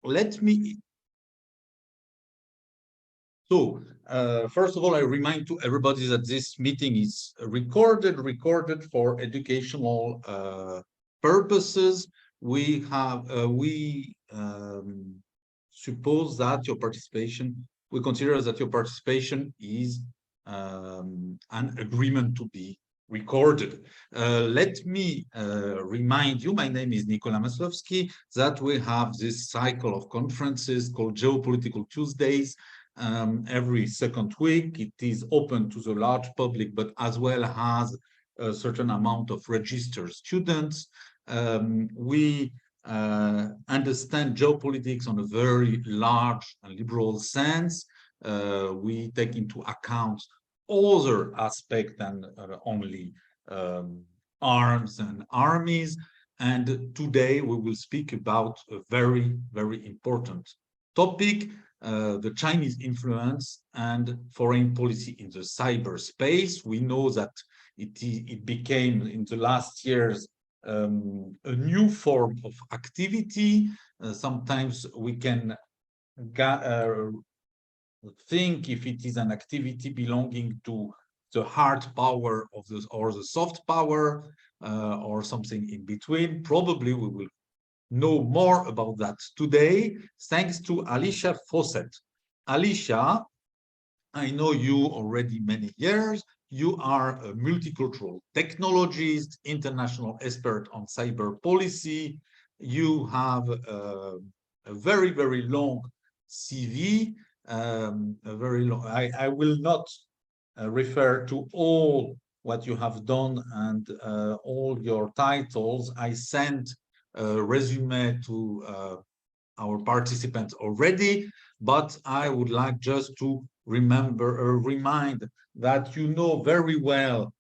let me. So, first of all, I remind to everybody that this meeting is recorded for educational purposes. We suppose that your participation, we consider that your participation is an agreement to be recorded. Let me remind you, my name is Nicolas Masłowski, that we have this cycle of conferences called Geopolitical Tuesdays. Every second week. It is open to the large public, but as well has a certain amount of registered students. We understand geopolitics on a very large and liberal sense. We take into account other aspects than only arms and armies. And today we will speak about a very, very important topic, the Chinese influence and foreign policy in the cyberspace. We know that it became in the last years a new form of activity. Sometimes we can think if it is an activity belonging to the hard power of this or the soft power or something in between. Probably we will know more about that today, thanks to Alicia Fawcett. Alicia, I know you already many years. You are a multicultural technologist, international expert on cyber policy. You have a very, very long CV, a very long. I will not refer to all what you have done and all your titles. I sent resume to our participants already, but I would like just to remind that you know very well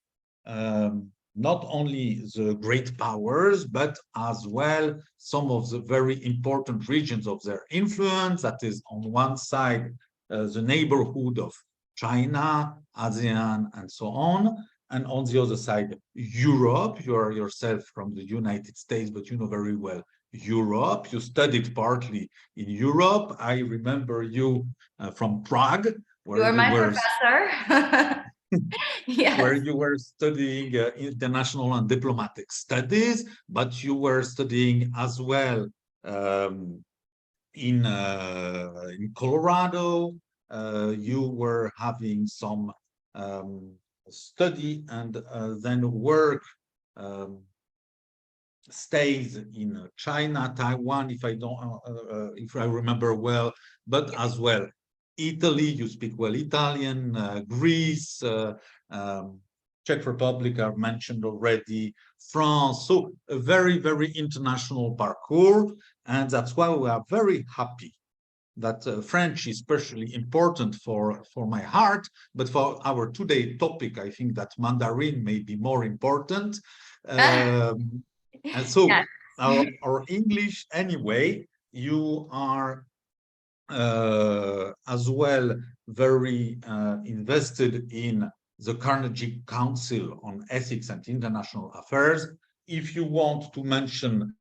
not only the great powers, but as well some of the very important regions of their influence. That is on one side the neighborhood of China, ASEAN, and so on. And on the other side, Europe. You are yourself from the United States, but you know very well Europe. You studied partly in Europe. I remember you from Prague, where you were my professor. Yes. Where you were studying international and diplomatic studies, but you were studying as well in Colorado. You were having some study and then work stays in China, Taiwan, if I remember well, but as well Italy. You speak well Italian, Greece, Czech Republic are mentioned already, France. So a very, very international parcours, and that's why we are very happy that French is especially important for my heart, but for our today topic, I think that Mandarin may be more important. And so yes. our English, anyway, you are as well very invested in the Carnegie Council on Ethics and International Affairs. If you want to mention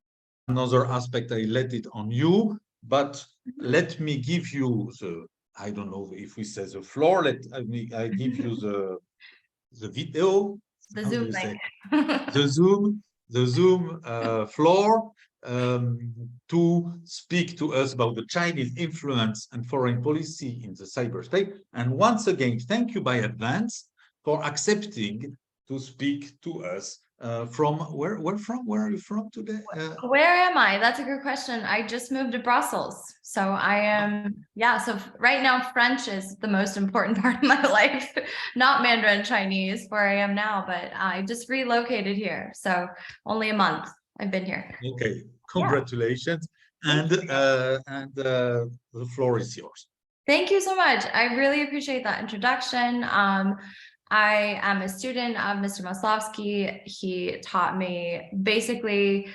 another aspect, I let it on you. But let me give you the, I don't know if we say the floor, I give you the video. The Zoom link. the Zoom floor to speak to us about the Chinese influence and foreign policy in the cyberspace. And once again, thank you by advance for accepting to speak to us. From where are you from today? Where am I? That's a good question. I just moved to Brussels. So I am, yeah, so right now French is the most important part of my life, not Mandarin Chinese where I am now, but I just relocated here. So only a month I've been here. Okay, congratulations. Yeah. And the floor is yours. Thank you so much. I really appreciate that introduction. I am a student of Mr. Masłowski. He taught me basically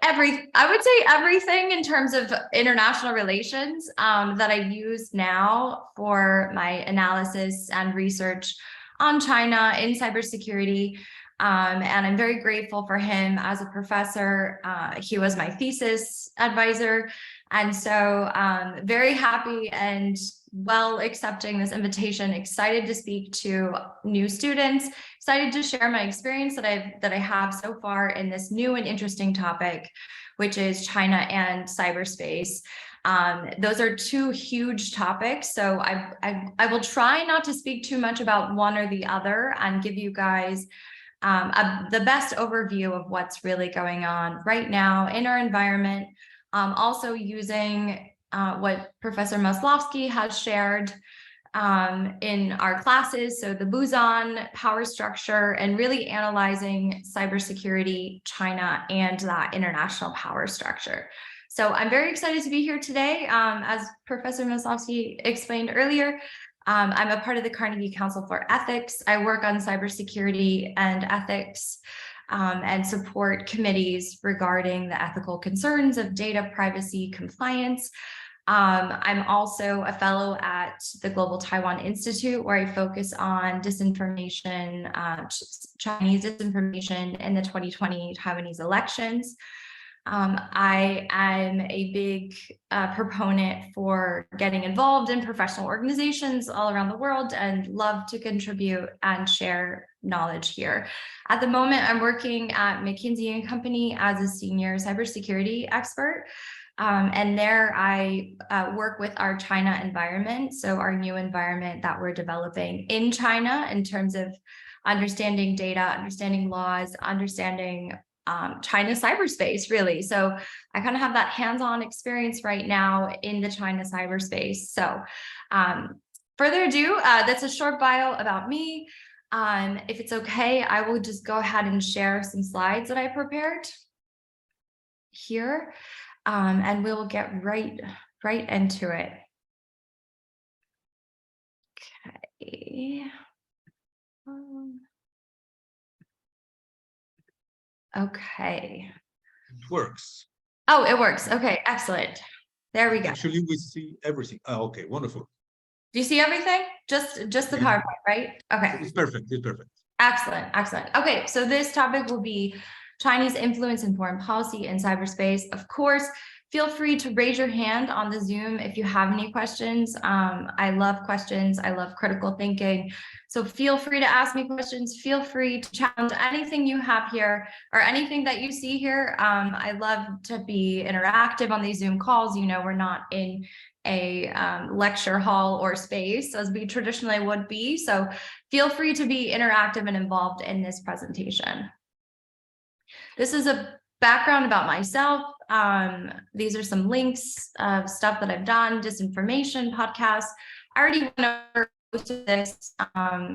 I would say everything in terms of international relations that I use now for my analysis and research on China in cybersecurity. And I'm very grateful for him as a professor. He was my thesis advisor, And so very happy and well accepting this invitation, excited to speak to new students, excited to share my experience that I have so far in this new and interesting topic, which is China and cyberspace. Those are two huge topics, so I will try not to speak too much about one or the other and give you guys the best overview of what's really going on right now in our environment. Also using what Professor Maslovsky has shared in our classes, so the Busan power structure, and really analyzing cybersecurity, China, and that international power structure. So I'm very excited to be here today. As Professor Maslovsky explained earlier, I'm a part of the Carnegie Council for Ethics. I work on cybersecurity and ethics and support committees regarding the ethical concerns of data privacy compliance. I'm also a fellow at the Global Taiwan Institute, where I focus on disinformation, Chinese disinformation in the 2020 Taiwanese elections. I am a big proponent for getting involved in professional organizations all around the world and love to contribute and share knowledge here. At the moment, I'm working at McKinsey Company as a senior cybersecurity expert. And there I work with our China environment, so our new environment that we're developing in China in terms of understanding data, understanding laws, understanding China cyberspace, really. So I kind of have that hands-on experience right now in the China cyberspace. So further ado, that's a short bio about me. If it's okay, I will just go ahead and share some slides that I prepared here. And we'll get right into it. Okay. Okay. It works. Oh, it works. Okay, excellent. There we go. Actually, we see everything. Oh, okay, wonderful. Do you see everything? Just the PowerPoint, right? Okay. It's perfect. It's perfect. Excellent, excellent. Okay, so this topic will be Chinese influence in foreign policy and cyberspace. Of course, feel free to raise your hand on the Zoom if you have any questions. I love questions. I love critical thinking. So feel free to ask me questions. Feel free to challenge anything you have here or anything that you see here. I love to be interactive on these Zoom calls. You know, we're not in a lecture hall or space as we traditionally would be. So feel free to be interactive and involved in this presentation. This is a background about myself. These are some links of stuff that I've done, Disinformation podcast. I already went over most of this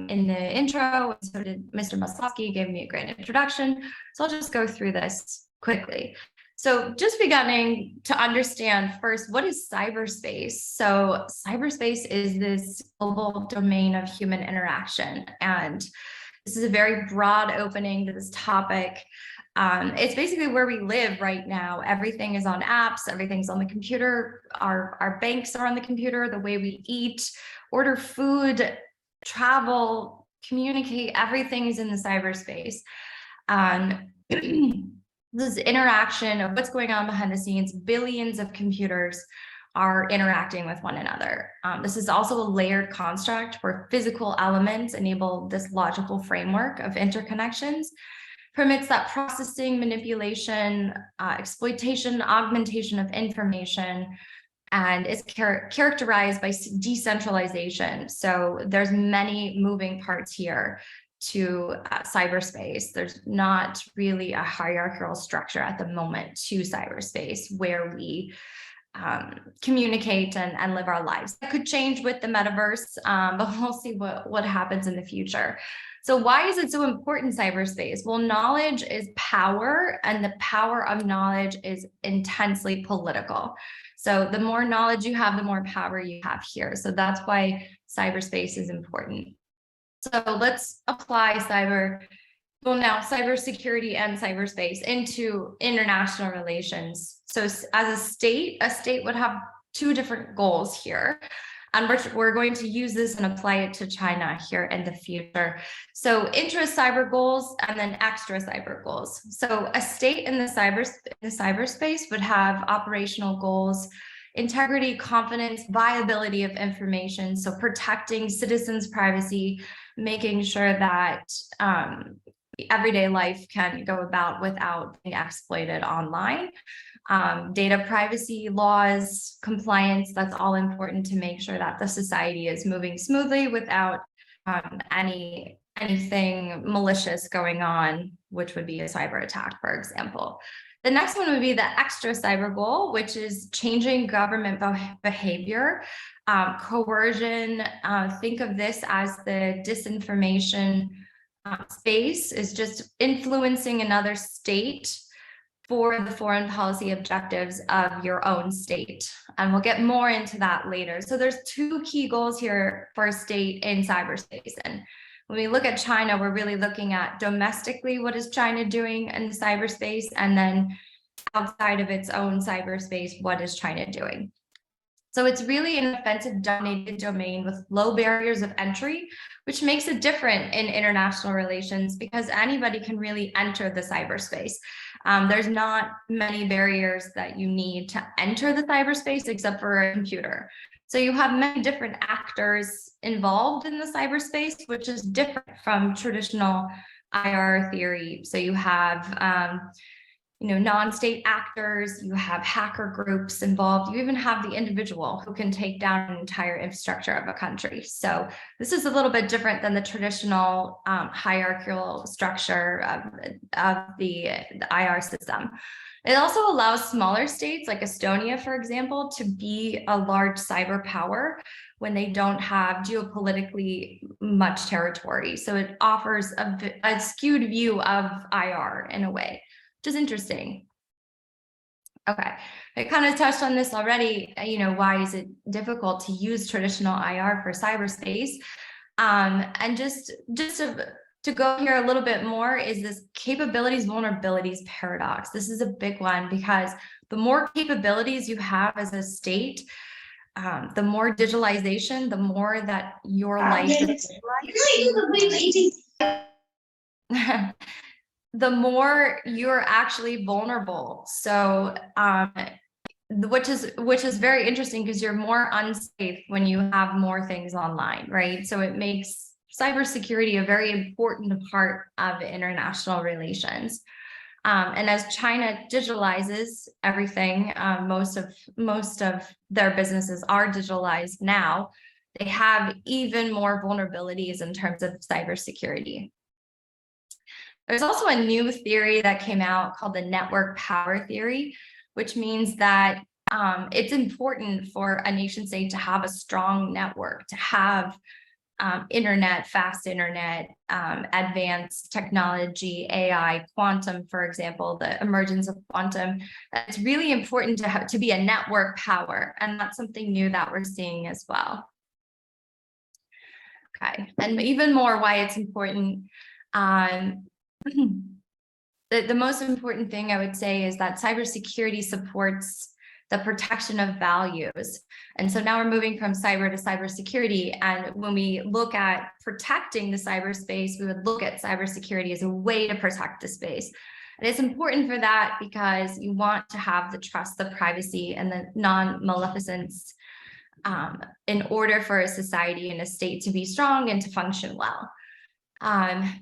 in the intro. So did Mr. Maslovsky, gave me a great introduction. So I'll just go through this quickly. So just beginning to understand first, what is cyberspace? So cyberspace is this global domain of human interaction. And this is a very broad opening to this topic. It's basically where we live right now. Everything is on apps, everything's on the computer, our banks are on the computer, the way we eat, order food, travel, communicate, everything is in the cyberspace. This interaction of what's going on behind the scenes, billions of computers are interacting with one another. This is also a layered construct where physical elements enable this logical framework of interconnections, permits that processing, manipulation, exploitation, augmentation of information, and is characterized by decentralization. So there's many moving parts here to cyberspace. There's not really a hierarchical structure at the moment to cyberspace where we communicate and live our lives. That could change with the metaverse, but we'll see what happens in the future. So why is it so important, cyberspace? Well, knowledge is power, and the power of knowledge is intensely political. So the more knowledge you have, the more power you have here. So that's why cyberspace is important. So let's apply cybersecurity and cyberspace into international relations. So as a state would have two different goals here. And we're going to use this and apply it to China here in the future. So intra-cyber goals and then extra cyber goals. So a state in the cyberspace would have operational goals: integrity, confidence, viability of information. So protecting citizens' privacy, making sure that everyday life can go about without being exploited online. Data privacy laws, compliance, that's all important to make sure that the society is moving smoothly without anything malicious going on, which would be a cyber attack, for example. The next one would be the extra cyber goal, which is changing government behavior, coercion. Think of this as the disinformation space is just influencing another state for the foreign policy objectives of your own state. And we'll get more into that later. So there's two key goals here for a state in cyberspace. And when we look at China, we're really looking at domestically, what is China doing in cyberspace? And then outside of its own cyberspace, what is China doing? So it's really an offensive dominated domain with low barriers of entry, which makes it different in international relations because anybody can really enter the cyberspace. There's not many barriers that you need to enter the cyberspace except for a computer. So you have many different actors involved in the cyberspace, which is different from traditional IR theory. So you have non-state actors, you have hacker groups involved, you even have the individual who can take down an entire infrastructure of a country. So this is a little bit different than the traditional hierarchical structure of the IR system. It also allows smaller states like Estonia, for example, to be a large cyber power when they don't have geopolitically much territory. So it offers a skewed view of IR in a way, which is interesting. Okay, I kind of touched on this already. Why is it difficult to use traditional IR for cyberspace? And just to go here a little bit more is this capabilities vulnerabilities paradox. This is a big one because the more capabilities you have as a state, the more digitalization, the more that your life is digitalized. The more you're actually vulnerable. So which is very interesting because you're more unsafe when you have more things online, right? So it makes cybersecurity a very important part of international relations. And as China digitalizes everything, most of their businesses are digitalized now. They have even more vulnerabilities in terms of cybersecurity. There's also a new theory that came out called the network power theory, which means that it's important for a nation state to have a strong network, to have internet, fast internet, advanced technology, AI, quantum, for example, the emergence of quantum. It's really important to be a network power, and that's something new that we're seeing as well. Okay, and even more why it's important. The most important thing I would say is that cybersecurity supports the protection of values. And so now we're moving from cyber to cybersecurity. And when we look at protecting the cyberspace, we would look at cybersecurity as a way to protect the space. And it's important for that because you want to have the trust, the privacy, and the non-maleficence in order for a society and a state to be strong and to function well.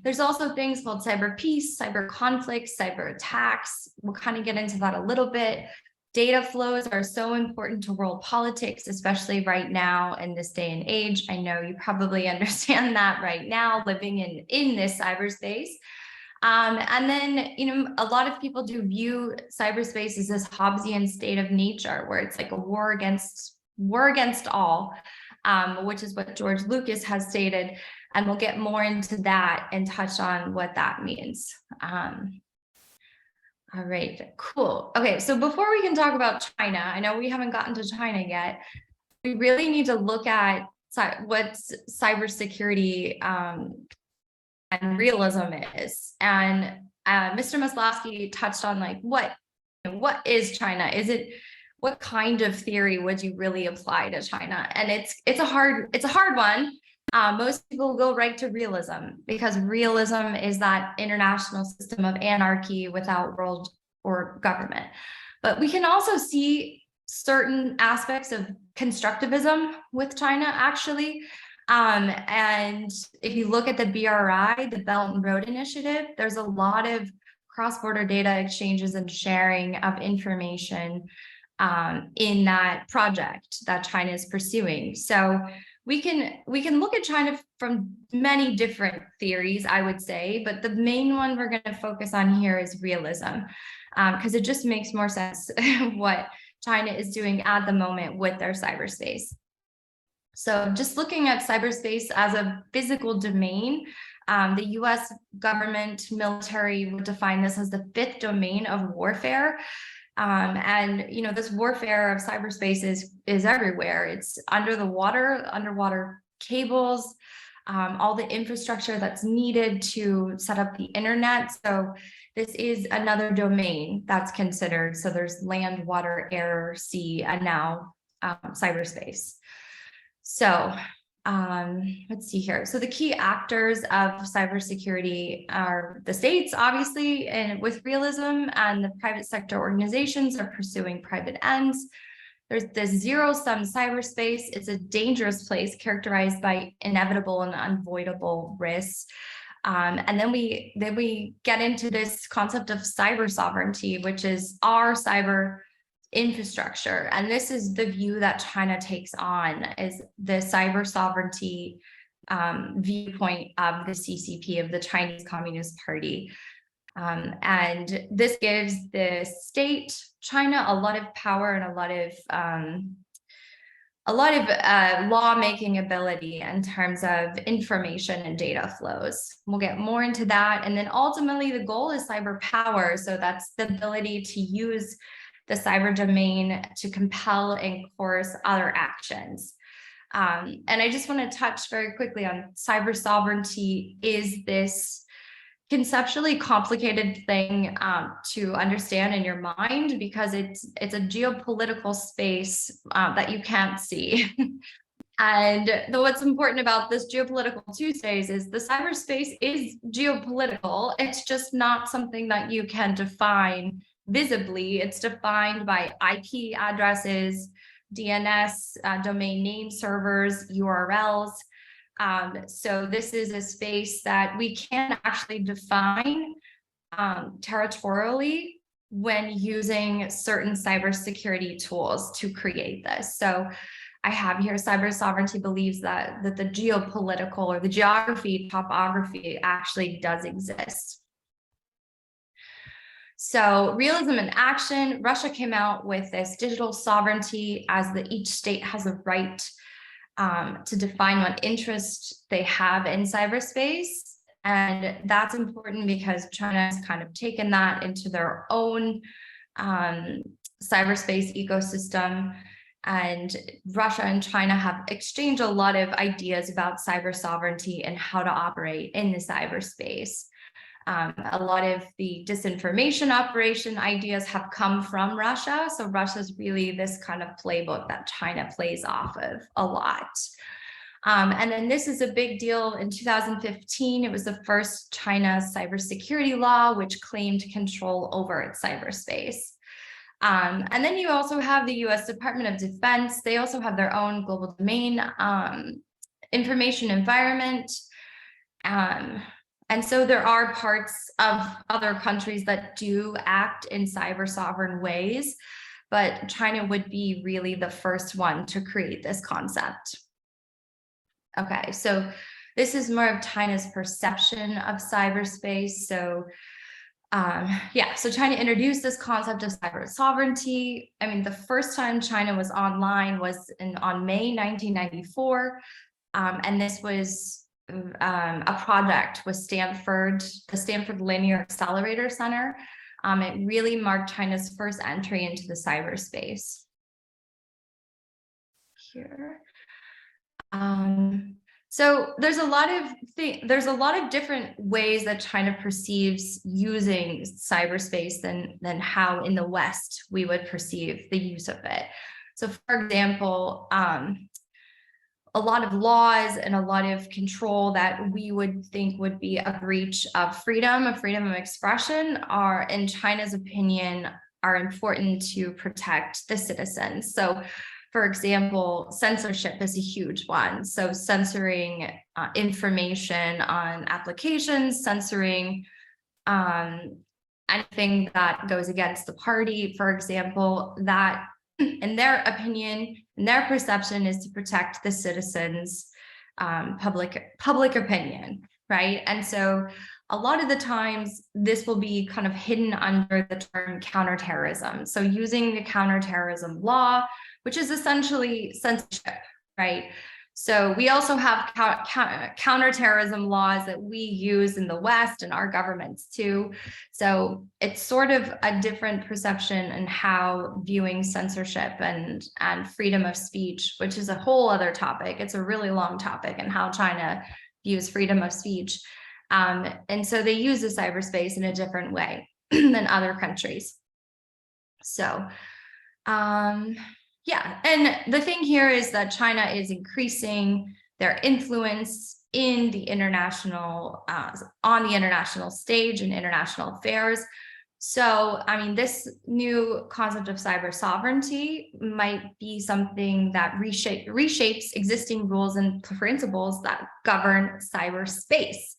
There's also things called cyber peace, cyber conflicts, cyber attacks. We'll kind of get into that a little bit. Data flows are so important to world politics, especially right now in this day and age. I know you probably understand that right now, living in this cyberspace. And then, a lot of people do view cyberspace as this Hobbesian state of nature, where it's like a war against all, which is what George Lucas has stated. And we'll get more into that and touch on what that means. All right, cool. Okay, so before we can talk about China, I know we haven't gotten to China yet. We really need to look at what cybersecurity and realism is. And Mr. Maslowski touched on what is China? Is it what kind of theory would you really apply to China? And it's a hard one. Most people go right to realism, because realism is that international system of anarchy without world or government. But we can also see certain aspects of constructivism with China, actually. And if you look at the BRI, the Belt and Road Initiative, there's a lot of cross-border data exchanges and sharing of information in that project that China is pursuing. So we can look at China from many different theories, I would say, but the main one we're going to focus on here is realism, because it just makes more sense what China is doing at the moment with their cyberspace. So just looking at cyberspace as a physical domain, the US government military would define this as the fifth domain of warfare. And this warfare of cyberspace is everywhere. It's under the water, underwater cables, all the infrastructure that's needed to set up the internet. So this is another domain that's considered. So there's land, water, air, sea, and now cyberspace. So let's see here. So the key actors of cybersecurity are the states, obviously, and with realism, and the private sector organizations are pursuing private ends. There's this zero-sum cyberspace. It's a dangerous place characterized by inevitable and unavoidable risks. And then we get into this concept of cyber sovereignty, which is our cyber infrastructure. And this is the view that China takes on, is the cyber sovereignty viewpoint of the CCP, of the Chinese Communist Party. And this gives the state, China, a lot of power and a lot of lawmaking ability in terms of information and data flows. We'll get more into that. And then ultimately the goal is cyber power. So that's the ability to use the cyber domain to compel and coerce other actions. And I just want to touch very quickly on cyber sovereignty. Is this conceptually complicated thing to understand in your mind, because it's a geopolitical space that you can't see. And what's important about this geopolitical Tuesdays is the cyberspace is geopolitical. It's just not something that you can define visibly. It's defined by IP addresses, DNS, domain name servers, URLs. So this is a space that we can actually define territorially when using certain cybersecurity tools to create this. So I have here, cyber sovereignty believes that the geopolitical or the geography, topography actually does exist. So realism in action, Russia came out with this digital sovereignty, as each state has a right to define what interest they have in cyberspace. And that's important because China has kind of taken that into their own cyberspace ecosystem. And Russia and China have exchanged a lot of ideas about cyber sovereignty and how to operate in the cyberspace. A lot of the disinformation operation ideas have come from Russia. So Russia's really this kind of playbook that China plays off of a lot. And then this is a big deal. In 2015, it was the first China cybersecurity law, which claimed control over its cyberspace. And then you also have the US Department of Defense. They also have their own global domain information environment. And so there are parts of other countries that do act in cyber sovereign ways, but China would be really the first one to create this concept. Okay, so this is more of China's perception of cyberspace. So so China introduced this concept of cyber sovereignty. I mean, the first time China was online was on May 1994, and this was a project with the Stanford Linear Accelerator Center. It really marked China's first entry into the cyberspace. Here. So there's a lot of different ways that China perceives using cyberspace than how in the West we would perceive the use of it. So for example, a lot of laws and a lot of control that we would think would be a breach of freedom of expression are, in China's opinion, are important to protect the citizens. So for example, censorship is a huge one. So censoring information on applications, censoring anything that goes against the party, for example, that in their opinion, in their perception, is to protect the citizens' public opinion, right? And so a lot of the times this will be kind of hidden under the term counterterrorism. So using the counterterrorism law, which is essentially censorship, right? So we also have counterterrorism laws that we use in the West and our governments too. So it's sort of a different perception in how viewing censorship and freedom of speech, which is a whole other topic. It's a really long topic, and how China views freedom of speech. And so they use the cyberspace in a different way than other countries. So, yeah, and the thing here is that China is increasing their influence in the international, on the international stage in international affairs. So, I mean, this new concept of cyber sovereignty might be something that reshapes existing rules and principles that govern cyberspace.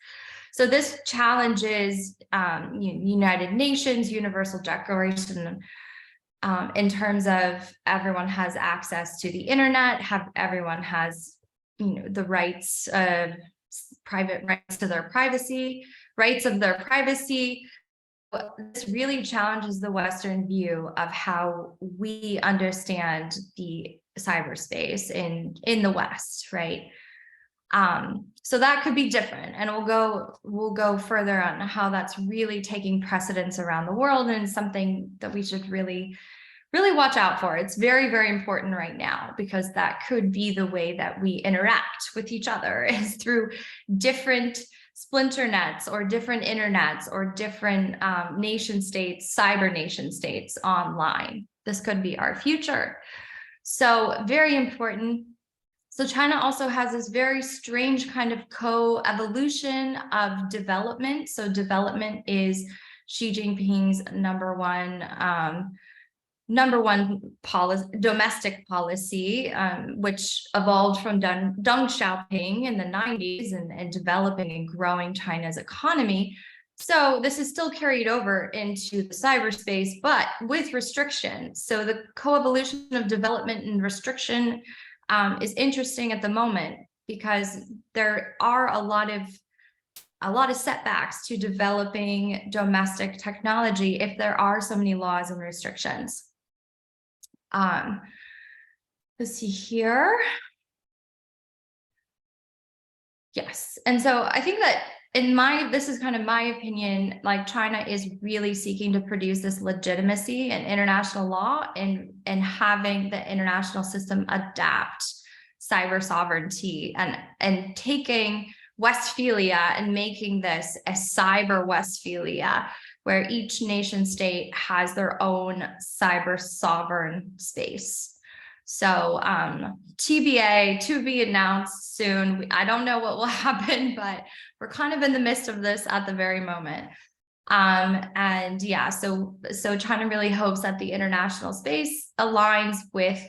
So this challenges United Nations Universal Declaration in terms of everyone has access to the internet, everyone has the rights, private rights to their privacy, rights of their privacy. This really challenges the Western view of how we understand the cyberspace in the West, right? So that could be different, and we'll go further on how that's really taking precedence around the world, and something that we should really watch out for. It's very, very important right now, because that could be the way that we interact with each other, is through different splinter nets or different internets or different nation states, cyber nation states online. This could be our future. So very important. So China also has this very strange kind of co-evolution of development. So development is Xi Jinping's number one domestic policy, which evolved from Deng Xiaoping in the 90s and developing and growing China's economy. So this is still carried over into the cyberspace, but with restriction. So the co-evolution of development and restriction is interesting at the moment, because there are a lot of setbacks to developing domestic technology if there are so many laws and restrictions. Let's see here. Yes, and so I think that this is kind of my opinion, like China is really seeking to produce this legitimacy in international law and having the international system adapt cyber sovereignty and taking Westphalia and making this a cyber Westphalia, where each nation state has their own cyber sovereign space. So TBA, to be announced soon. I don't know what will happen, but we're kind of in the midst of this at the very moment. And yeah, so China really hopes that the international space aligns with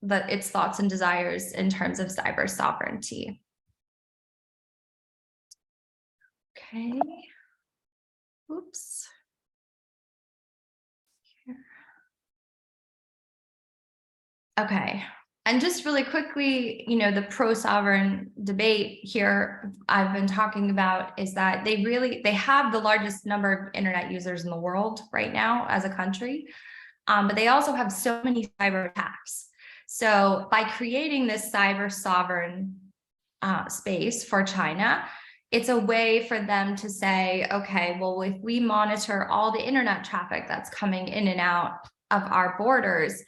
its thoughts and desires in terms of cyber sovereignty. Okay. Oops. Okay, and just really quickly, the pro-sovereign debate here I've been talking about is that they have the largest number of internet users in the world right now as a country, but they also have so many cyber attacks. So by creating this cyber sovereign space for China, it's a way for them to say, okay, well, if we monitor all the internet traffic that's coming in and out of our borders,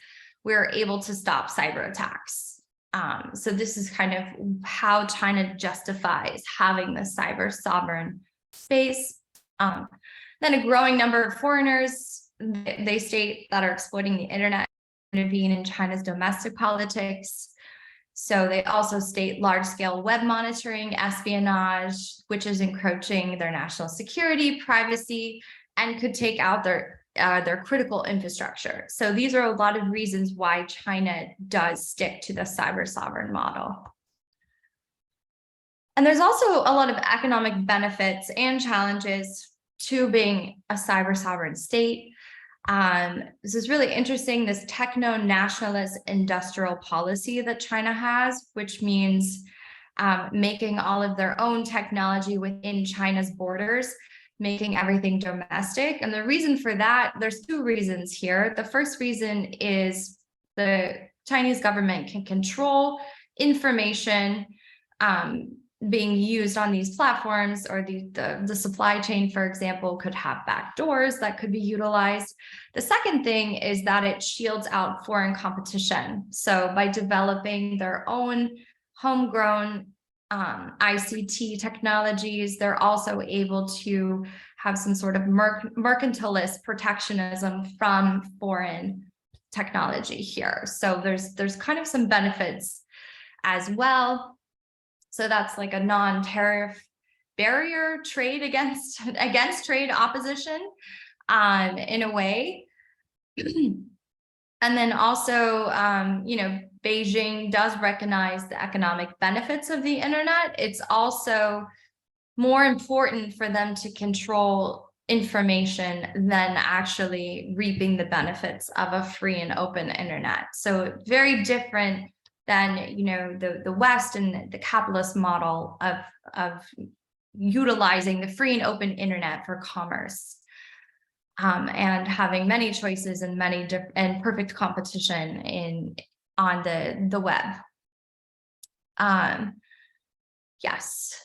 we're able to stop cyber attacks. So this is kind of how China justifies having the cyber sovereign space. Then a growing number of foreigners, they state, that are exploiting the internet, intervene in China's domestic politics. So they also state large-scale web monitoring, espionage, which is encroaching their national security, privacy, and could take out their critical infrastructure. So these are a lot of reasons why China does stick to the cyber sovereign model. And there's also a lot of economic benefits and challenges to being a cyber sovereign state. This is really interesting, this techno-nationalist industrial policy that China has, which means making all of their own technology within China's borders, making everything domestic. And the reason for that, there's two reasons here. The first reason is the Chinese government can control information being used on these platforms, or the supply chain, for example, could have backdoors that could be utilized. The second thing is that it shields out foreign competition. So by developing their own homegrown ICT technologies, they're also able to have some sort of mercantilist protectionism from foreign technology here. So there's kind of some benefits as well. So that's like a non-tariff barrier trade against trade opposition in a way. And then also, Beijing does recognize the economic benefits of the internet. It's also more important for them to control information than actually reaping the benefits of a free and open internet. So very different than the West and the capitalist model of utilizing the free and open internet for commerce. And having many choices and and perfect competition on the web. Yes,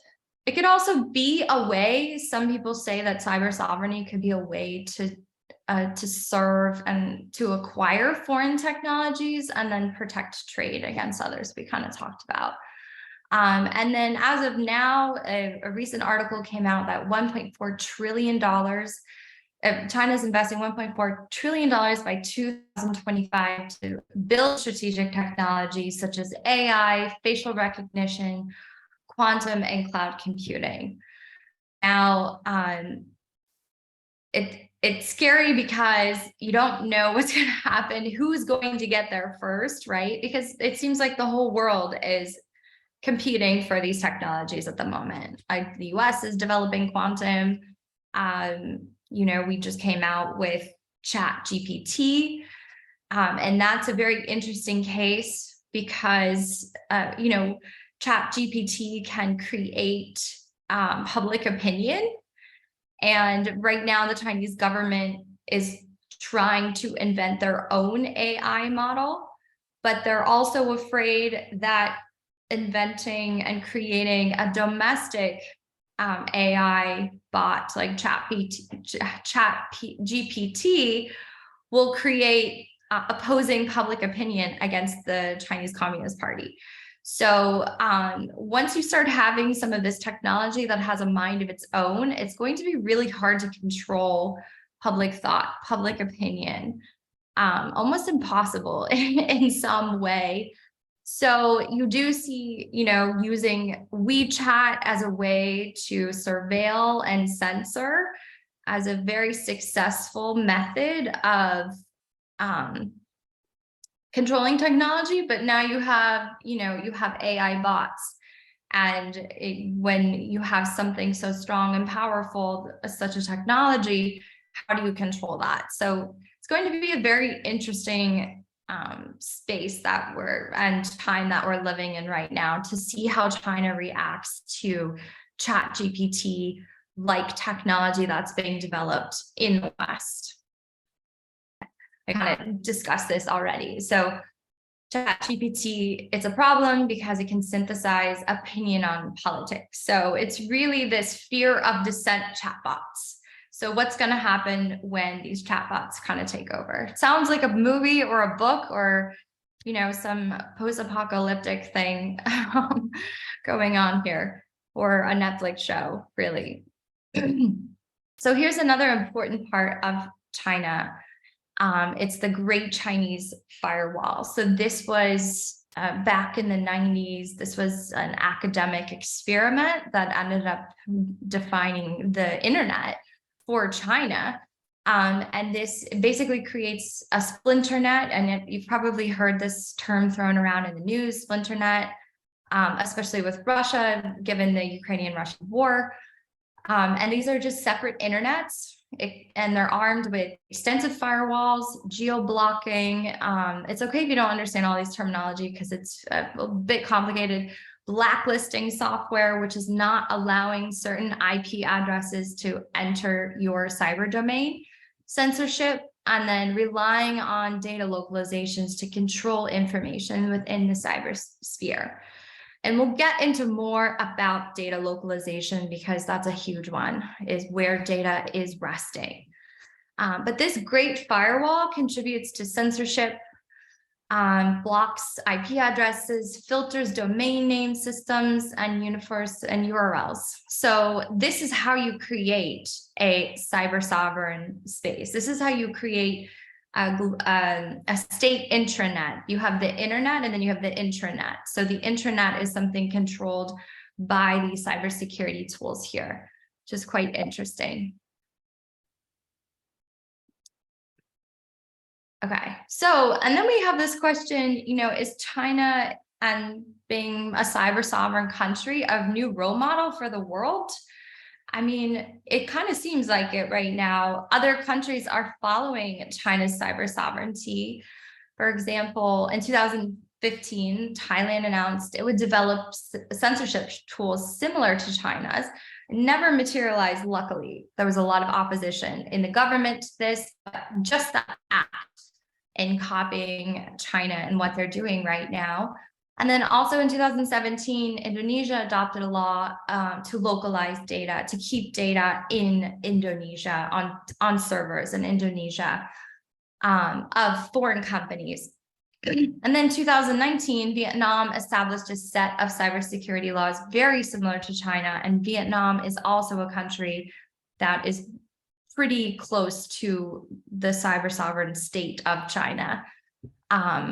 it could also be a way. Some people say that cyber sovereignty could be a way to serve and to acquire foreign technologies and then protect trade against others. We kind of talked about. And then as of now, a recent article came out that $1.4 trillion. China's investing $1.4 trillion by 2025 to build strategic technologies such as AI, facial recognition, quantum, and cloud computing. Now, it's scary because you don't know what's going to happen, who's going to get there first, right? Because it seems like the whole world is competing for these technologies at the moment. Like the US is developing quantum. We just came out with ChatGPT, and that's a very interesting case because, ChatGPT can create public opinion. And right now, the Chinese government is trying to invent their own AI model, but they're also afraid that inventing and creating a domestic AI bot like ChatGPT will create opposing public opinion against the Chinese Communist Party. So once you start having some of this technology that has a mind of its own, it's going to be really hard to control public thought, public opinion, almost impossible in some way. So you do see, using WeChat as a way to surveil and censor as a very successful method of controlling technology. But now you have AI bots. And when you have something so strong and powerful as such a technology, how do you control that? So it's going to be a very interesting space and time that we're living in right now to see how China reacts to ChatGPT like technology that's being developed in the West. I kind of discussed this already. So ChatGPT, it's a problem because it can synthesize opinion on politics. So it's really this fear of dissent chatbots. So what's going to happen when these chatbots kind of take over? It sounds like a movie or a book or some post-apocalyptic thing going on here, or a Netflix show, really. So here's another important part of China. It's the Great Chinese Firewall. So this was back in the 90s. This was an academic experiment that ended up defining the internet for China. And this basically creates a splinter net, and you've probably heard this term thrown around in the news, splinter net, especially with Russia, given the Ukrainian-Russian war. And these are just separate internets, and they're armed with extensive firewalls, geo-blocking. It's okay if you don't understand all these terminology because it's a bit complicated. Blacklisting software, which is not allowing certain IP addresses to enter your cyber domain. Censorship, and then relying on data localizations to control information within the cybersphere. And we'll get into more about data localization because that's a huge one, is where data is resting. But this great firewall contributes to censorship, blocks IP addresses, filters domain name systems, and URLs. So this is how you create a cyber sovereign space. This is how you create a state intranet. You have the internet, and then you have the intranet. So the intranet is something controlled by these cybersecurity tools here, which is quite interesting. Okay, so, and then we have this question, is China and being a cyber sovereign country a new role model for the world? I mean, it kind of seems like it right now. Other countries are following China's cyber sovereignty. For example, in 2015, Thailand announced it would develop censorship tools similar to China's. It never materialized, luckily. There was a lot of opposition in the government to this, but just that act in copying China and what they're doing right now. And then also in 2017, Indonesia adopted a law to localize data, to keep data in Indonesia, on servers in Indonesia, of foreign companies. And then 2019, Vietnam established a set of cybersecurity laws very similar to China. And Vietnam is also a country that is pretty close to the cyber sovereign state of China.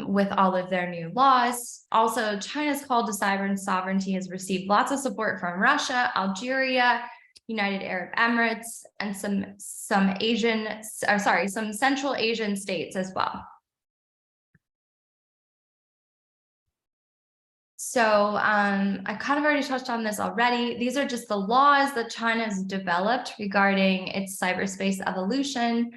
With all of their new laws. Also, China's call to cyber sovereignty has received lots of support from Russia, Algeria, United Arab Emirates, and some Central Asian states as well. So I kind of already touched on this already. These are just the laws that China has developed regarding its cyberspace evolution.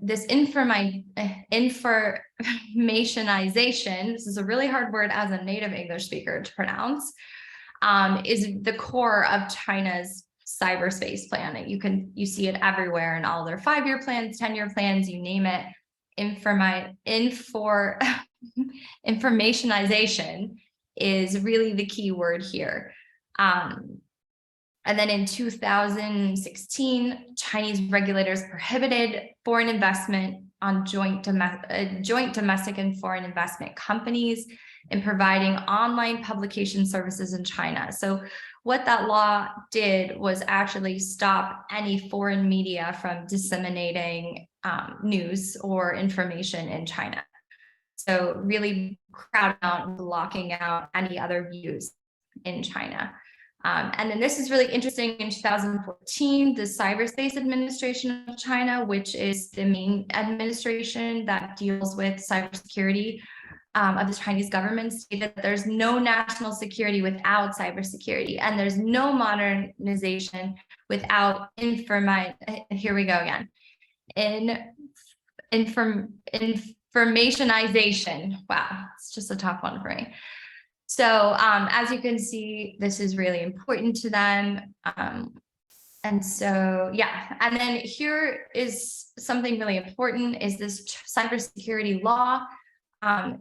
This informationization, this is a really hard word as a native English speaker to pronounce, is the core of China's cyberspace plan. You see it everywhere in all their 5-year plans, 10-year plans, you name it. Informationization is really the key word here. And then in 2016, Chinese regulators prohibited foreign investment on joint domestic and foreign investment companies in providing online publication services in China. So what that law did was actually stop any foreign media from disseminating news or information in China. So really crowding out and blocking out any other views in China. And then this is really interesting. In 2014, the Cyberspace Administration of China, which is the main administration that deals with cybersecurity of the Chinese government, stated that there's no national security without cybersecurity, and there's no modernization without informationization. Wow, it's just a tough one for me. So as you can see, this is really important to them. And so, yeah, and then here is something really important, is this cybersecurity law.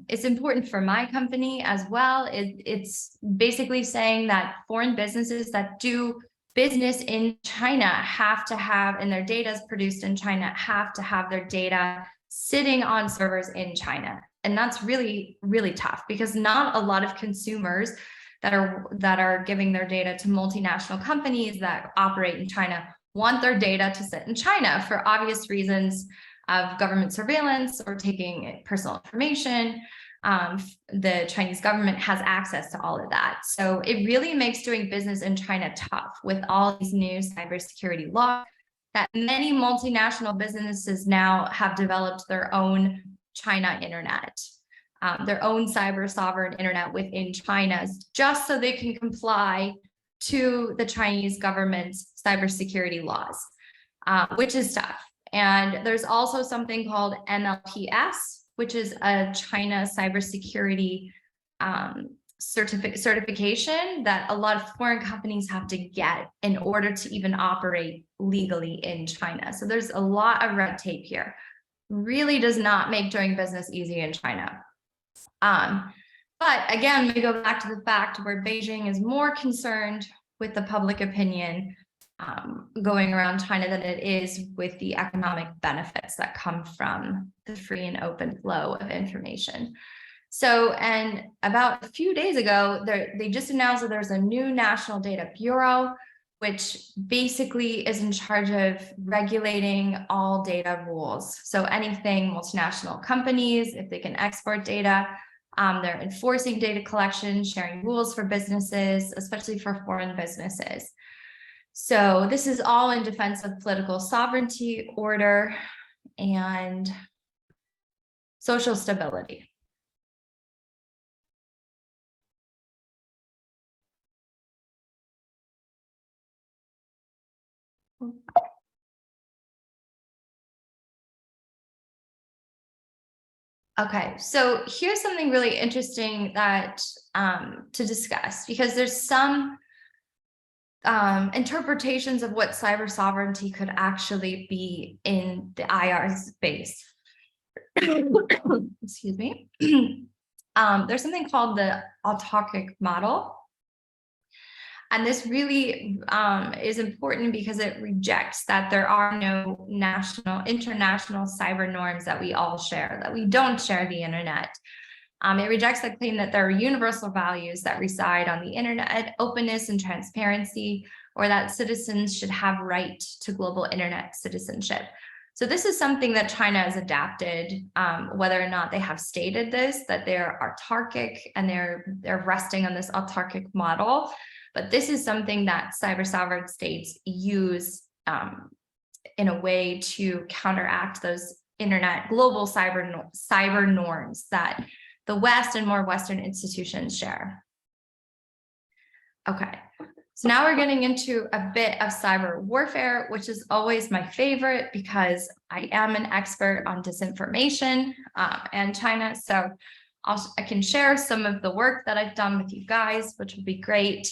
It's important for my company as well. It's basically saying that foreign businesses that do business in China have to have, and their data is produced in China, have to have their data sitting on servers in China. And that's really, really tough because not a lot of consumers that are giving their data to multinational companies that operate in China want their data to sit in China for obvious reasons of government surveillance or taking personal information. The Chinese government has access to all of that. So it really makes doing business in China tough with all these new cybersecurity laws that many multinational businesses now have developed their own China internet, their own cyber sovereign internet within China, just so they can comply to the Chinese government's cybersecurity laws, which is tough. And there's also something called MLPS, which is a China cybersecurity certification that a lot of foreign companies have to get in order to even operate legally in China. So there's a lot of red tape here. Really does not make doing business easy in China. But again, we go back to the fact where Beijing is more concerned with the public opinion going around China than it is with the economic benefits that come from the free and open flow of information. So, and about a few days ago, they just announced that there's a new National Data Bureau, which basically is in charge of regulating all data rules. So anything multinational companies, if they can export data, they're enforcing data collection, sharing rules for businesses, especially for foreign businesses. So this is all in defense of political sovereignty, order, and social stability. Okay, so here's something really interesting that to discuss, because there's some interpretations of what cyber sovereignty could actually be in the IR space. Excuse me. There's something called the autarkic model. And this really is important because it rejects that there are no international cyber norms that we all share, that we don't share the internet. It rejects the claim that there are universal values that reside on the internet, openness and transparency, or that citizens should have right to global internet citizenship. So this is something that China has adapted, whether or not they have stated this, that they're autarkic and they're resting on this autarkic model. But this is something that cyber sovereign states use in a way to counteract those global cyber norms that the West and more Western institutions share. Okay, so now we're getting into a bit of cyber warfare, which is always my favorite because I am an expert on disinformation and China. So I can share some of the work that I've done with you guys, which would be great.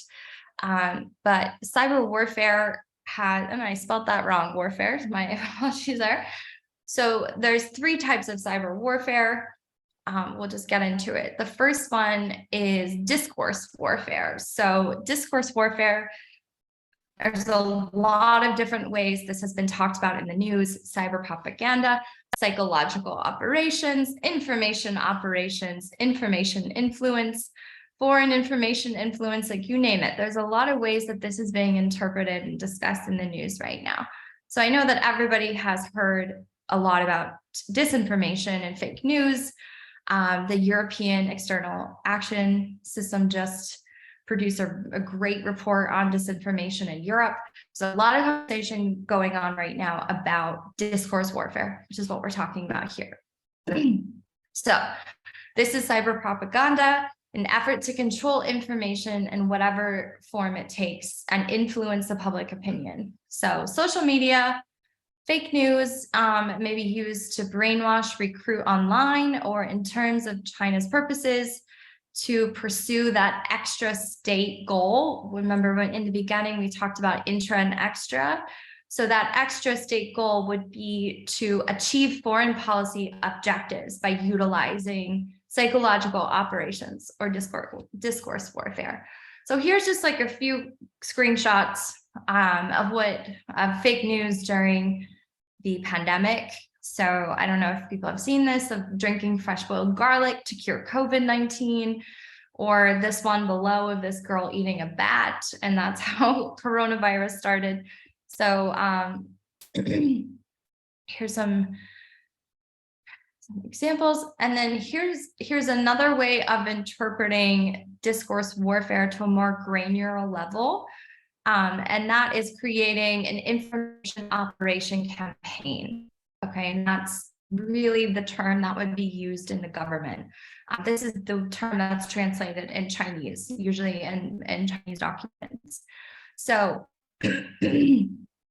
But cyber warfare and I spelled that wrong, warfare, my apologies there. So there's 3 types of cyber warfare. We'll just get into it. The first one is discourse warfare. So discourse warfare, there's a lot of different ways this has been talked about in the news: cyber propaganda, psychological operations, information influence, foreign information influence, like you name it. There's a lot of ways that this is being interpreted and discussed in the news right now. So I know that everybody has heard a lot about disinformation and fake news. The European External Action System just produced a great report on disinformation in Europe. So a lot of conversation going on right now about discourse warfare, which is what we're talking about here. So this is cyber propaganda, an effort to control information in whatever form it takes and influence the public opinion. So social media, fake news may be used to brainwash, recruit online, or in terms of China's purposes, to pursue that extra state goal. Remember when in the beginning we talked about intra and extra? So that extra state goal would be to achieve foreign policy objectives by utilizing psychological operations or discourse warfare. So here's just like a few screenshots of fake news during the pandemic. So I don't know if people have seen this, of drinking fresh boiled garlic to cure COVID-19, or this one below of this girl eating a bat, and that's how coronavirus started. So here's some examples. And then here's another way of interpreting discourse warfare to a more granular level. And that is creating an information operation campaign. Okay, and that's really the term that would be used in the government. This is the term that's translated in Chinese, usually in Chinese documents. So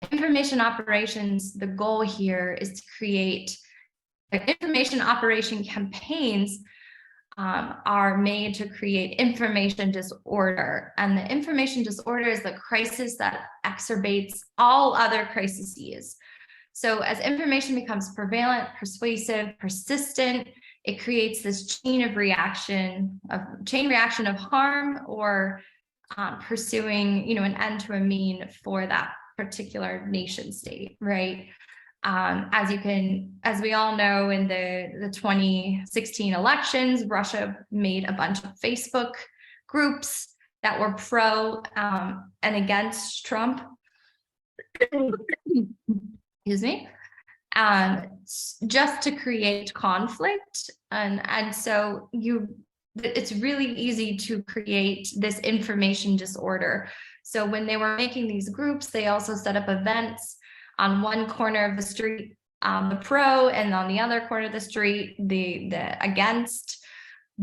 information operations, the goal here is to create information operation campaigns are made to create information disorder. And the information disorder is the crisis that exacerbates all other crises. So as information becomes prevalent, persuasive, persistent, it creates this chain reaction of harm, or pursuing, an end to a mean for that particular nation state, right? As we all know, in the 2016 elections, Russia made a bunch of Facebook groups that were pro and against Trump. Excuse me. Just to create conflict, and so it's really easy to create this information disorder. So when they were making these groups, they also set up events on one corner of the street, the pro, and on the other corner of the street, the against,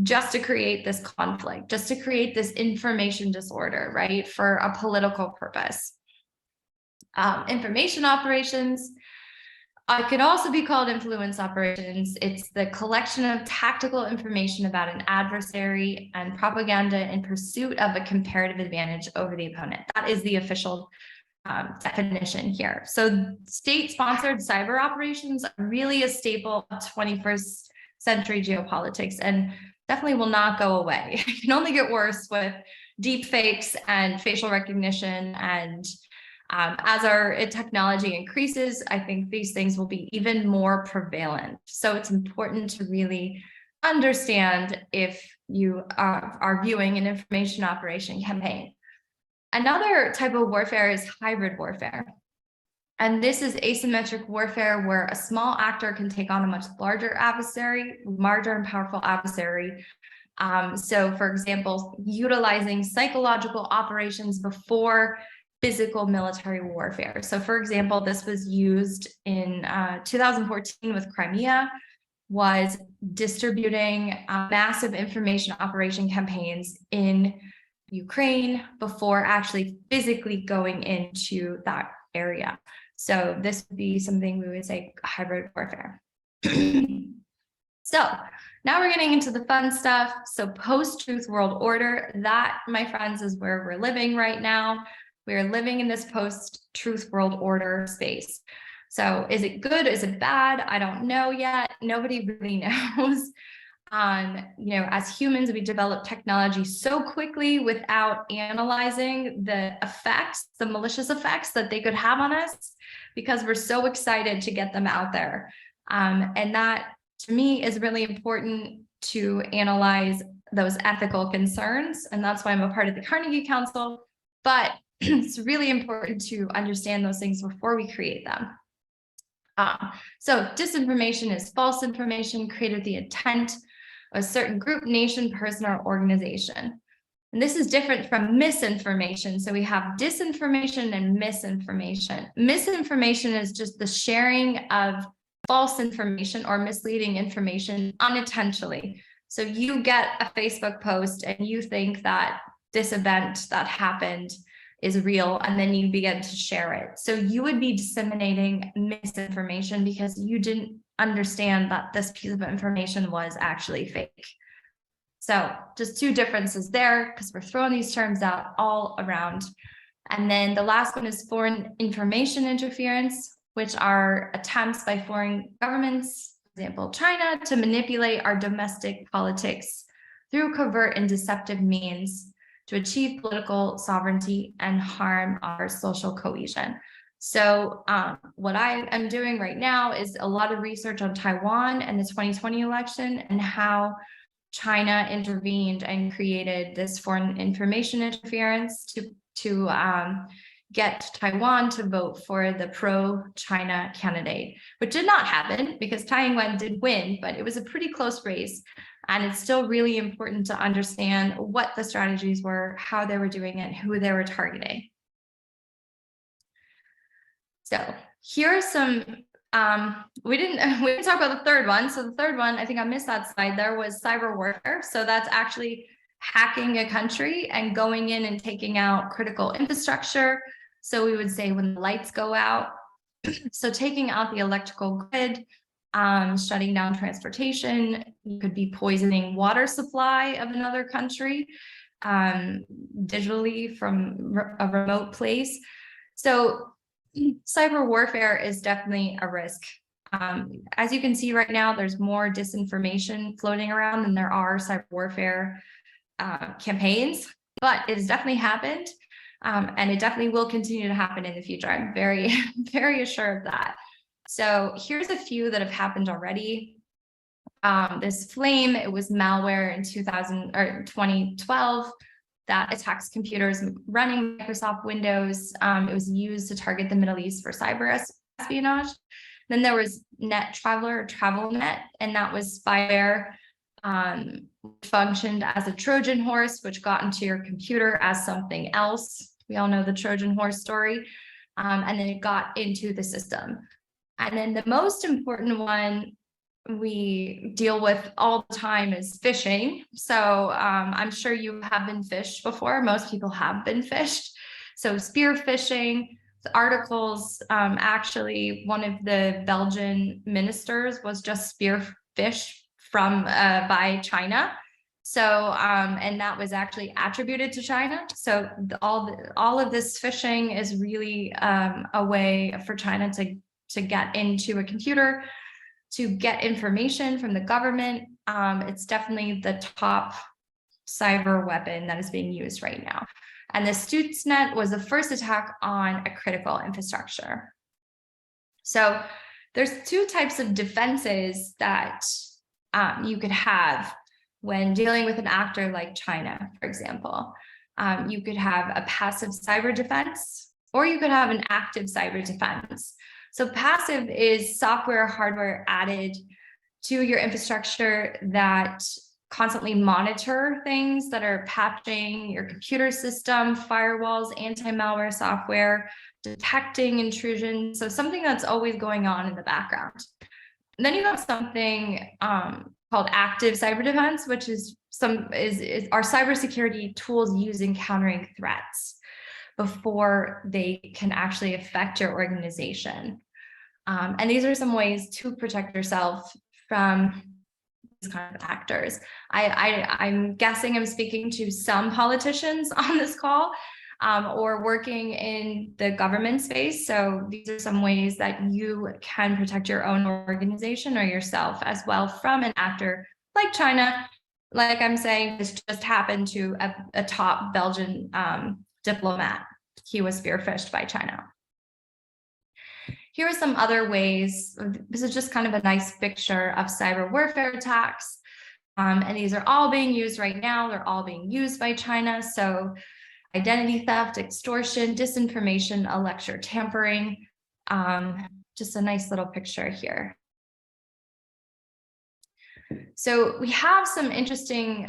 just to create this conflict, just to create this information disorder, right, for a political purpose. Information operations could also be called influence operations. It's the collection of tactical information about an adversary and propaganda in pursuit of a comparative advantage over the opponent. That is the official definition here. So state-sponsored cyber operations are really a staple of 21st century geopolitics, and definitely will not go away. It can only get worse with deep fakes and facial recognition. And as our technology increases, I think these things will be even more prevalent. So it's important to really understand if you are viewing an information operation campaign. Another type of warfare is hybrid warfare. And this is asymmetric warfare, where a small actor can take on a much larger and powerful adversary. So for example, utilizing psychological operations before physical military warfare. So for example, this was used in 2014 with Crimea, was distributing massive information operation campaigns in Ukraine before actually physically going into that area. So this would be something we would say hybrid warfare. So now we're getting into the fun stuff. So post-truth world order, that, my friends, is where we're living right now. We're living in this post-truth world order space. So is it good? Is it bad? I don't know yet. Nobody really knows. As humans, we develop technology so quickly without analyzing the effects, the malicious effects that they could have on us, because we're so excited to get them out there. And that, to me, is really important to analyze those ethical concerns. And that's why I'm a part of the Carnegie Council. But it's really important to understand those things before we create them. So disinformation is false information created with the intent of a certain group, nation, person, or organization. And this is different from misinformation. So we have disinformation and misinformation. Misinformation is just the sharing of false information or misleading information unintentionally. So you get a Facebook post and you think that this event that happened is real, and then you begin to share it. So you would be disseminating misinformation because you didn't understand that this piece of information was actually fake. So just two differences there, because we're throwing these terms out all around. And then the last one is foreign information interference, which are attempts by foreign governments, for example, China, to manipulate our domestic politics through covert and deceptive means to achieve political sovereignty and harm our social cohesion. So what I am doing right now is a lot of research on Taiwan and the 2020 election and how China intervened and created this foreign information interference to get Taiwan to vote for the pro-China candidate, which did not happen because Tsai Ing-wen did win, but it was a pretty close race. And it's still really important to understand what the strategies were, how they were doing it, who they were targeting. So here are some, we didn't talk about the third one. So the third one, I think I missed that slide. There was cyber warfare. So that's actually hacking a country and going in and taking out critical infrastructure. So we would say when the lights go out, so taking out the electrical grid, shutting down transportation, you could be poisoning water supply of another country digitally from a remote place. So cyber warfare is definitely a risk. As you can see right now, there's more disinformation floating around than there are cyber warfare campaigns, but it has definitely happened. And it definitely will continue to happen in the future. I'm very, very assured of that. So here's a few that have happened already. This Flame, it was malware in 2012 that attacks computers running Microsoft Windows. It was used to target the Middle East for cyber espionage. Then there was Net Traveler, or TravelNet, and that was spyware. Functioned as a Trojan horse, which got into your computer as something else. We all know the Trojan horse story. And then it got into the system. And then the most important one we deal with all the time is phishing. So I'm sure you have been phished before. Most people have been phished. So spear phishing, the articles, actually, one of the Belgian ministers was just spear phished from by China. So and that was actually attributed to China. So all of this phishing is really a way for China to get into a computer, to get information from the government. It's definitely the top cyber weapon that is being used right now. And the Stuxnet was the first attack on a critical infrastructure. So there's two types of defenses that you could have when dealing with an actor like China, for example. You could have a passive cyber defense, or you could have an active cyber defense. So passive is software, hardware added to your infrastructure that constantly monitor things that are patching your computer system, firewalls, anti-malware software, detecting intrusion. So something that's always going on in the background. And then you have something called active cyber defense, which is our cybersecurity tools used in countering threats before they can actually affect your organization. And these are some ways to protect yourself from these kind of actors. I'm guessing I'm speaking to some politicians on this call or working in the government space. So these are some ways that you can protect your own organization or yourself as well from an actor like China. Like I'm saying, this just happened to a top Belgian diplomat. He was spearphished by China. Here are some other ways. This is just kind of a nice picture of cyber warfare attacks. And these are all being used right now. They're all being used by China. So identity theft, extortion, disinformation, electro tampering. Just a nice little picture here. So we have some interesting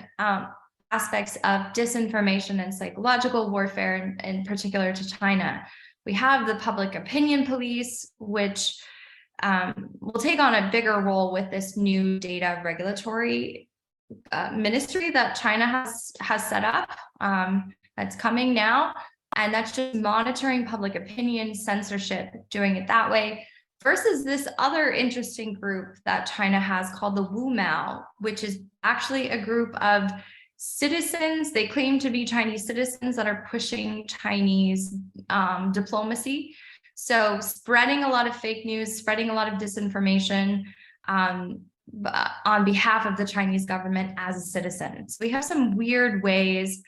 aspects of disinformation and psychological warfare, in particular to China. We have the public opinion police, which will take on a bigger role with this new data regulatory ministry that China has set up. That's coming now, and that's just monitoring public opinion, censorship, doing it that way, versus this other interesting group that China has called the Wu Mao, which is actually a group of citizens. They claim to be Chinese citizens that are pushing Chinese diplomacy. So spreading a lot of fake news, spreading a lot of disinformation on behalf of the Chinese government as a citizen. So we have some weird ways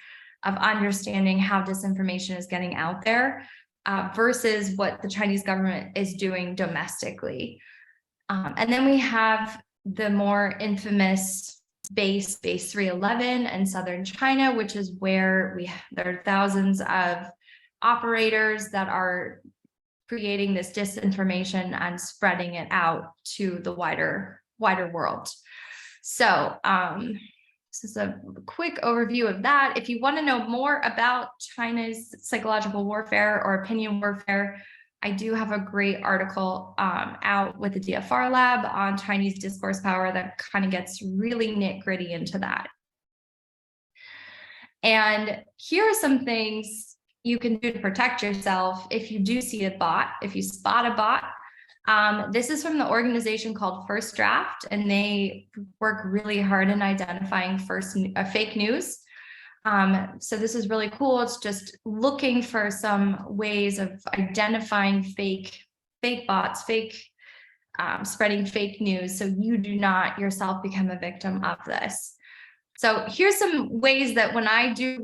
of understanding how disinformation is getting out there. versus what the Chinese government is doing domestically. And then we have the more infamous base 311 in southern China, which is where there are thousands of operators that are creating this disinformation and spreading it out to the wider world. So this is a quick overview of that. If you want to know more about China's psychological warfare or opinion warfare, I do have a great article out with the DFR lab on Chinese discourse power that kind of gets really nitty-gritty into that. And here are some things you can do to protect yourself if you do see a bot, if you spot a bot. This is from the organization called First Draft, and they work really hard in identifying fake news. So this is really cool. It's just looking for some ways of identifying fake bots, spreading fake news, so you do not yourself become a victim of this. So here's some ways that when I do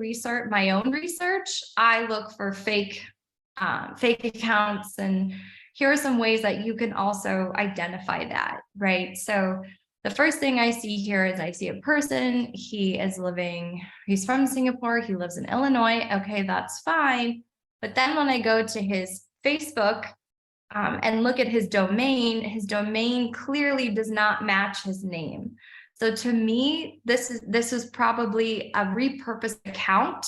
my own research, I look for fake accounts, and here are some ways that you can also identify that, right? So the first thing I see here is I see a person, he's from Singapore, he lives in Illinois. Okay, that's fine. But then when I go to his Facebook and look at his domain clearly does not match his name. So to me, this is probably a repurposed account.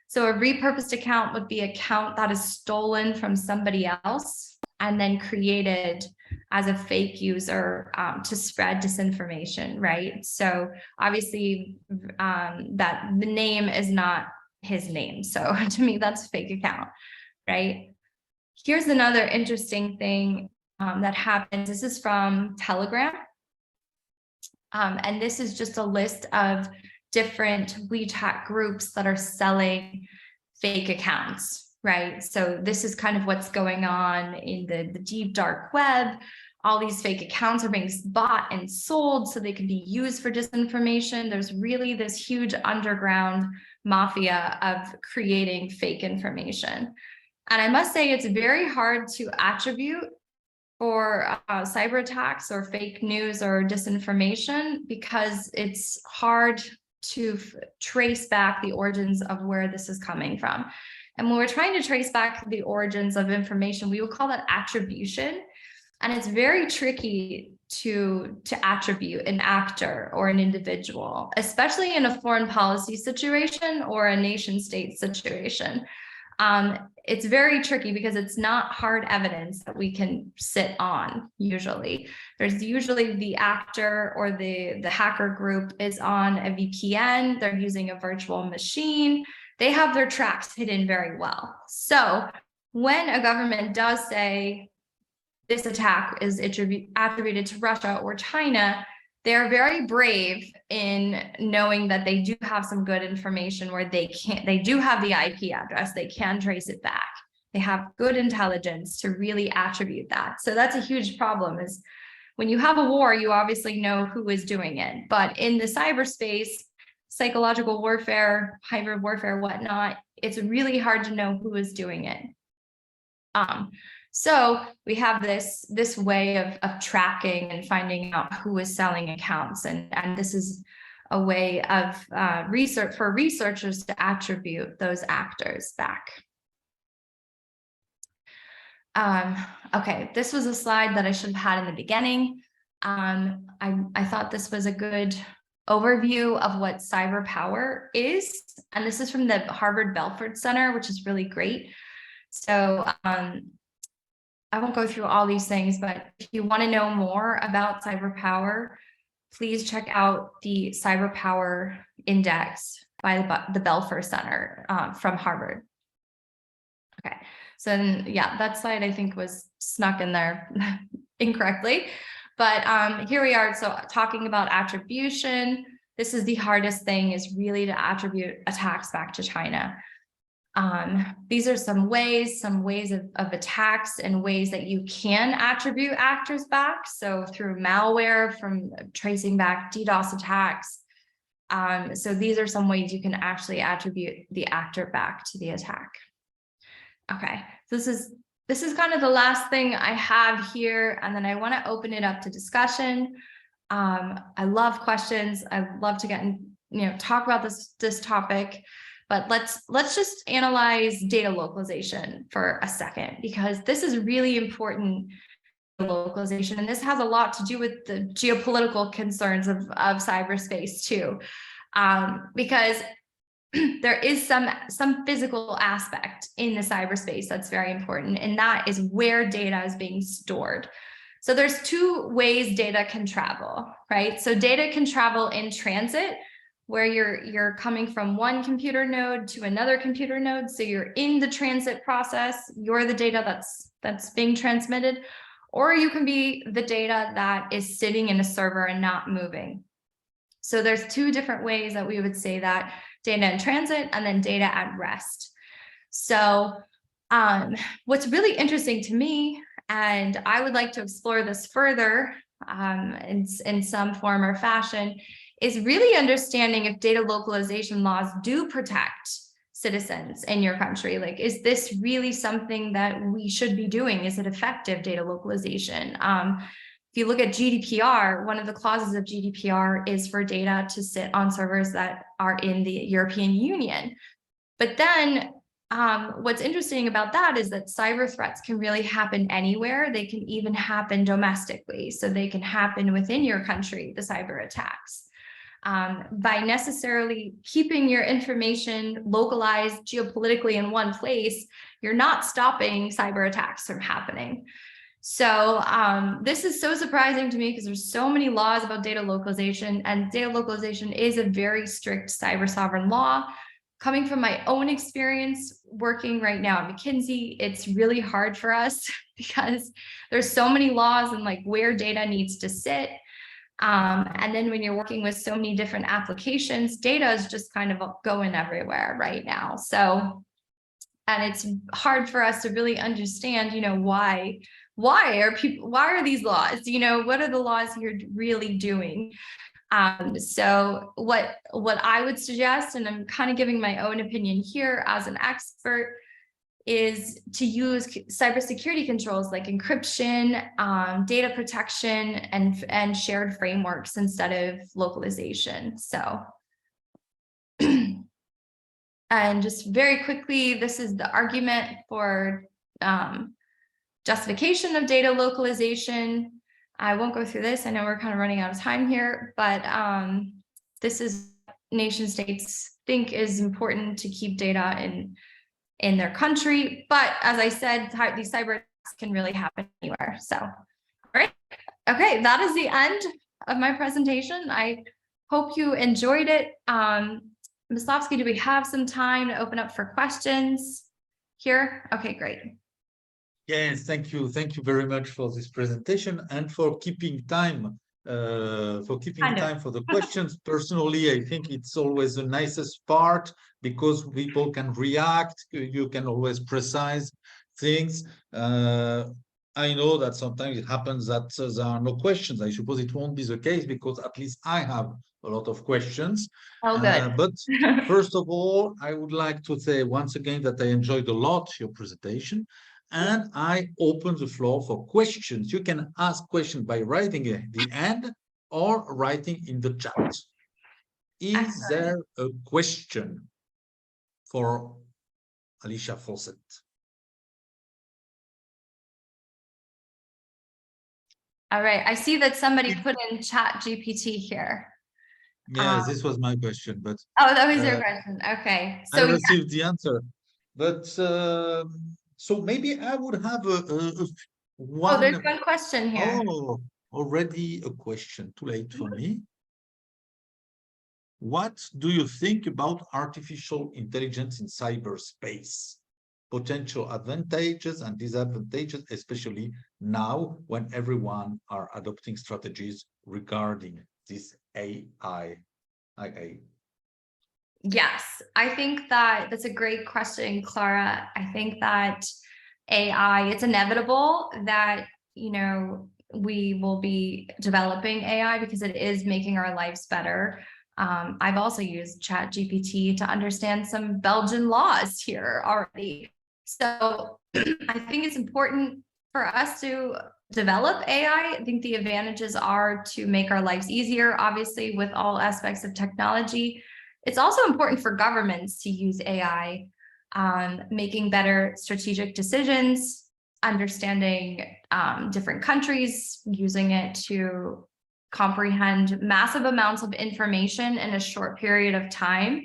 So a repurposed account would be an account that is stolen from somebody else and then created as a fake user to spread disinformation, right? So obviously that the name is not his name. So to me, that's a fake account, right? Here's another interesting thing that happens. This is from Telegram. And this is just a list of different WeChat groups that are selling fake accounts, right? So this is kind of what's going on in the deep dark web. All these fake accounts are being bought and sold so they can be used for disinformation. There's really this huge underground mafia of creating fake information. And I must say it's very hard to attribute for cyber attacks or fake news or disinformation because it's hard to trace back the origins of where this is coming from. And when we're trying to trace back the origins of information, we will call that attribution. And it's very tricky to attribute an actor or an individual, especially in a foreign policy situation or a nation state situation. It's very tricky because it's not hard evidence that we can sit on usually. There's usually the actor or the hacker group is on a VPN, they're using a virtual machine, they have their tracks hidden very well. So when a government does say this attack is attributed to Russia or China, they're very brave in knowing that they do have some good information where they do have the IP address, they can trace it back. They have good intelligence to really attribute that. So that's a huge problem is when you have a war, you obviously know who is doing it. But in the cyberspace, psychological warfare, hybrid warfare, whatnot, it's really hard to know who is doing it. So we have this way of tracking and finding out who is selling accounts. And this is a way of research for researchers to attribute those actors back. Okay, this was a slide that I should have had in the beginning. I thought this was a good overview of what cyber power is. And this is from the Harvard Belford Center, which is really great. So I won't go through all these things, but if you want to know more about cyber power, please check out the Cyber Power Index by the Belfer Center from Harvard. Okay, so then, yeah, that slide I think was snuck in there incorrectly, but here we are. So talking about attribution, this is the hardest thing, is really to attribute attacks back to China. These are some ways of attacks and ways that you can attribute actors back. So through malware, from tracing back DDoS attacks. So these are some ways you can actually attribute the actor back to the attack. Okay, this is kind of the last thing I have here, and then I want to open it up to discussion. I love questions. I love to get in, talk about this topic, but let's just analyze data localization for a second, because this is really important. Localization, and this has a lot to do with the geopolitical concerns of cyberspace too, because there is some physical aspect in the cyberspace that's very important, and that is where data is being stored. So there's two ways data can travel, right? So data can travel in transit, where you're coming from one computer node to another computer node. So you're in the transit process, you're the data that's being transmitted, or you can be the data that is sitting in a server and not moving. So there's two different ways that we would say that: data in transit and then data at rest. So what's really interesting to me, and I would like to explore this further in some form or fashion, is really understanding if data localization laws do protect citizens in your country. Like, is this really something that we should be doing? Is it effective data localization? If you look at GDPR, one of the clauses of GDPR is for data to sit on servers that are in the European Union. But then what's interesting about that is that cyber threats can really happen anywhere. They can even happen domestically. So they can happen within your country, the cyber attacks. By necessarily keeping your information localized geopolitically in one place, you're not stopping cyber attacks from happening. So this is so surprising to me, because there's so many laws about data localization, and data localization is a very strict cyber sovereign law. Coming from my own experience working right now at McKinsey, it's really hard for us because there's so many laws and like where data needs to sit. And then when you're working with so many different applications, data is just kind of going everywhere right now. So, and it's hard for us to really understand, why are these laws, what are the laws here really doing? So what I would suggest, and I'm kind of giving my own opinion here as an expert, is to use cybersecurity controls like encryption, data protection, and shared frameworks instead of localization. So, and just very quickly, this is the argument for justification of data localization. I won't go through this. I know we're kind of running out of time here, but this is nation states think is important to keep data in their country. But as I said, these cyber attacks can really happen anywhere. So, all right. Okay, that is the end of my presentation. I hope you enjoyed it. Ms. Lofsky, do we have some time to open up for questions here? Okay, great. Yes, thank you. Thank you very much for this presentation and for keeping time for the questions. Personally, I think it's always the nicest part, because people can react. You can always precise things. I know that sometimes it happens that there are no questions. I suppose it won't be the case, because at least I have a lot of questions. Oh, good. But first of all, I would like to say once again that I enjoyed a lot your presentation. And I open the floor for questions. You can ask questions by writing at the end or writing in the chat. Is there a question for Alicia Fawcett? All right. I see that somebody put in chat GPT here. Yes, this was my question, but oh, that was your question. Okay, so I received the answer, but so maybe I would have one. Oh, there's one question here. Oh, already a question. Too late for me. What do you think about artificial intelligence in cyberspace? Potential advantages and disadvantages, especially now when everyone are adopting strategies regarding this AI. Yes, I think that's a great question, Clara. I think that AI, it's inevitable that, we will be developing AI because it is making our lives better. I've also used Chat GPT to understand some Belgian laws here already. So I think it's important for us to develop AI. I think the advantages are to make our lives easier, obviously, with all aspects of technology. It's also important for governments to use AI, making better strategic decisions, understanding different countries, using it to comprehend massive amounts of information in a short period of time.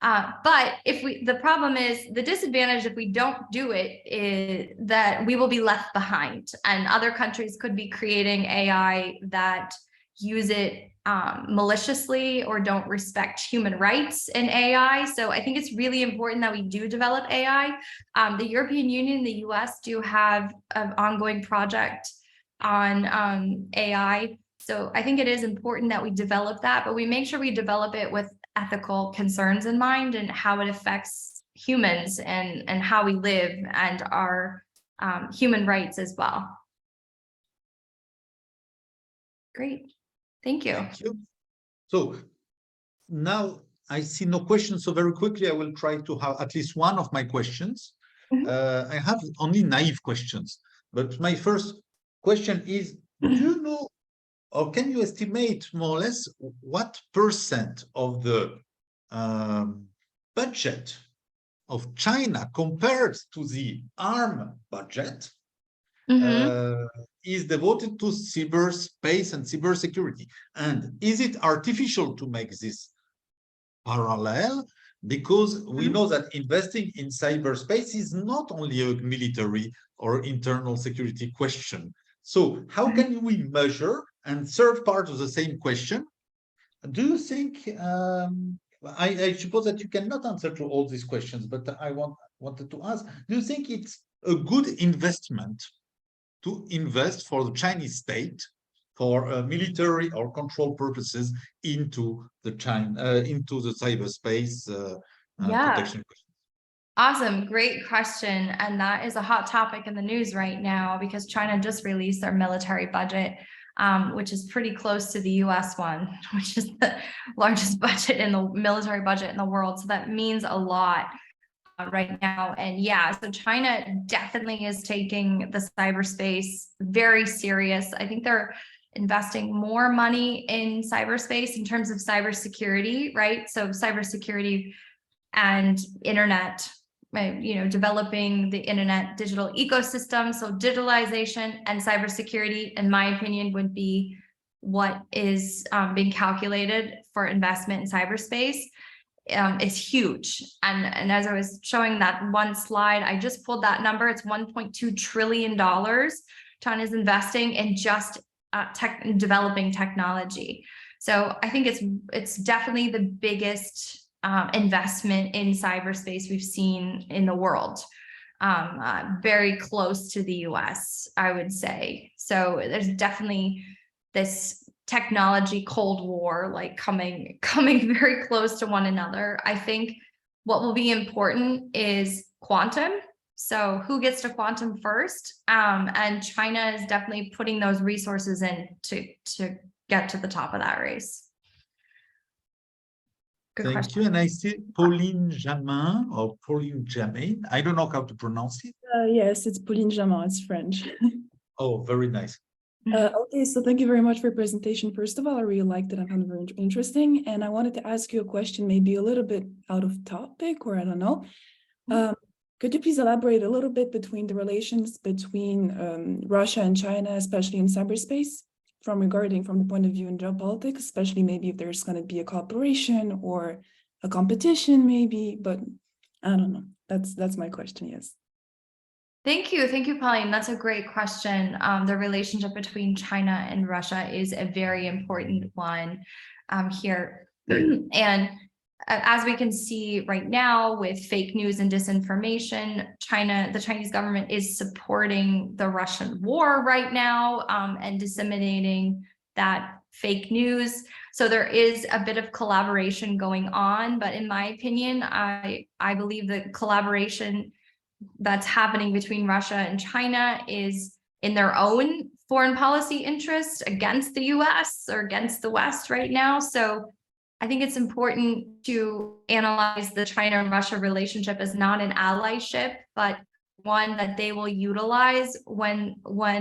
But the problem is, the disadvantage if we don't do it is that we will be left behind, and other countries could be creating AI that use it maliciously or don't respect human rights in AI. So I think it's really important that we do develop AI. The European Union, the US do have an ongoing project on AI. So I think it is important that we develop that, but we make sure we develop it with ethical concerns in mind and how it affects humans and how we live and our human rights as well. Great. Thank you. Thank you. So now I see no questions. So very quickly, I will try to have at least one of my questions. I have only naive questions, but my first question is, do you know, or can you estimate more or less what % of the budget of China compared to the arm budget is devoted to cyberspace and cybersecurity? And is it artificial to make this parallel? Because we know that investing in cyberspace is not only a military or internal security question. So how can we measure? And third part of the same question, do you think, I suppose that you cannot answer to all these questions, but I wanted to ask, do you think it's a good investment to invest for the Chinese state for military or control purposes into the cyberspace protection? Awesome. Great question. And that is a hot topic in the news right now because China just released their military budget, which is pretty close to the US one, which is the largest budget in the military budget in the world. So that means a lot right now. And yeah, so China definitely is taking the cyberspace very serious. I think they're investing more money in cyberspace in terms of cybersecurity, right? So cybersecurity and internet, developing the internet digital ecosystem. So digitalization and cybersecurity, in my opinion, would be what is being calculated for investment in cyberspace. Is huge. And as I was showing that one slide, I just pulled that number. It's $1.2 trillion China's investing in just developing technology. So I think it's definitely the biggest investment in cyberspace we've seen in the world, very close to the US, I would say. So there's definitely this technology Cold War, like coming very close to one another. I think what will be important is quantum. So who gets to quantum first? And China is definitely putting those resources in to get to the top of that race. Good question. You. And I see Pauline Jamin or Pauline Jamin. I don't know how to pronounce it. Yes, it's Pauline Jamin. It's French. Oh, very nice. Okay, so thank you very much for your presentation. First of all, I really liked it. I found it very interesting. And I wanted to ask you a question, maybe a little bit out of topic, or I don't know. Could you please elaborate a little bit between the relations between Russia and China, especially in cyberspace, from the point of view in geopolitics, especially maybe if there's going to be a cooperation or a competition, maybe, but I don't know. That's my question, yes. Thank you, Pauline. That's a great question. The relationship between China and Russia is a very important one here. And as we can see right now with fake news and disinformation, the Chinese government is supporting the Russian war right now and disseminating that fake news. So there is a bit of collaboration going on, but in my opinion, I believe the collaboration that's happening between Russia and China is in their own foreign policy interests against the US or against the West right now. So I think it's important to analyze the China and Russia relationship as not an allyship, but one that they will utilize when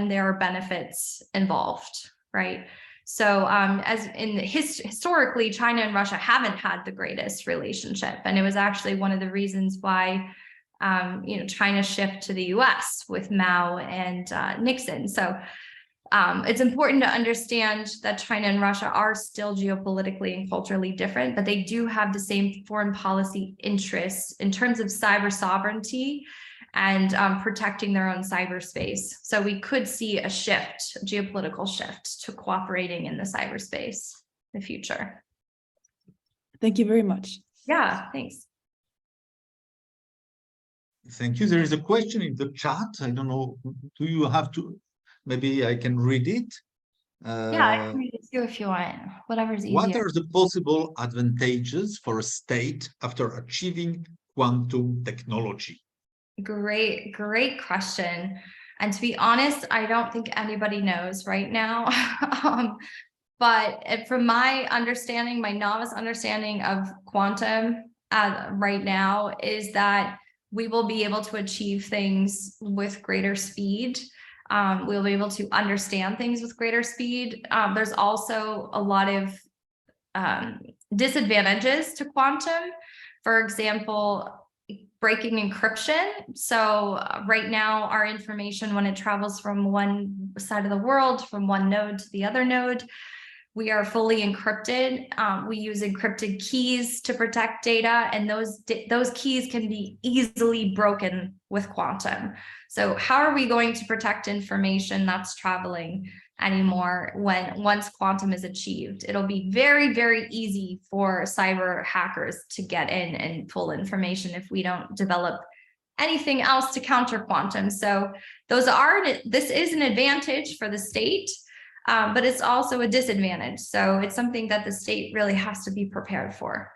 there are benefits involved, right? So as in historically, China and Russia haven't had the greatest relationship. And it was actually one of the reasons why China shift to the US with Mao and Nixon. So it's important to understand that China and Russia are still geopolitically and culturally different, but they do have the same foreign policy interests in terms of cyber sovereignty and protecting their own cyberspace. So we could see a shift, a geopolitical shift to cooperating in the cyberspace in the future. Thank you very much. Yeah, thanks. Thank you. There is a question in the chat. I don't know, do you have to, maybe I can read it? Yeah, I can read it too if you want, whatever's easier. What are the possible advantages for a state after achieving quantum technology? Great question. And to be honest, I don't think anybody knows right now. But from my understanding, my novice understanding of quantum right now is that we will be able to achieve things with greater speed. We'll be able to understand things with greater speed. There's also a lot of disadvantages to quantum. For example, breaking encryption. So right now, our information, when it travels from one side of the world, from one node to the other node, we are fully encrypted. We use encrypted keys to protect data, and those keys can be easily broken with quantum. So how are we going to protect information that's traveling anymore once quantum is achieved? It'll be very, very easy for cyber hackers to get in and pull information if we don't develop anything else to counter quantum. So this is an advantage for the state, but it's also a disadvantage. So it's something that the state really has to be prepared for.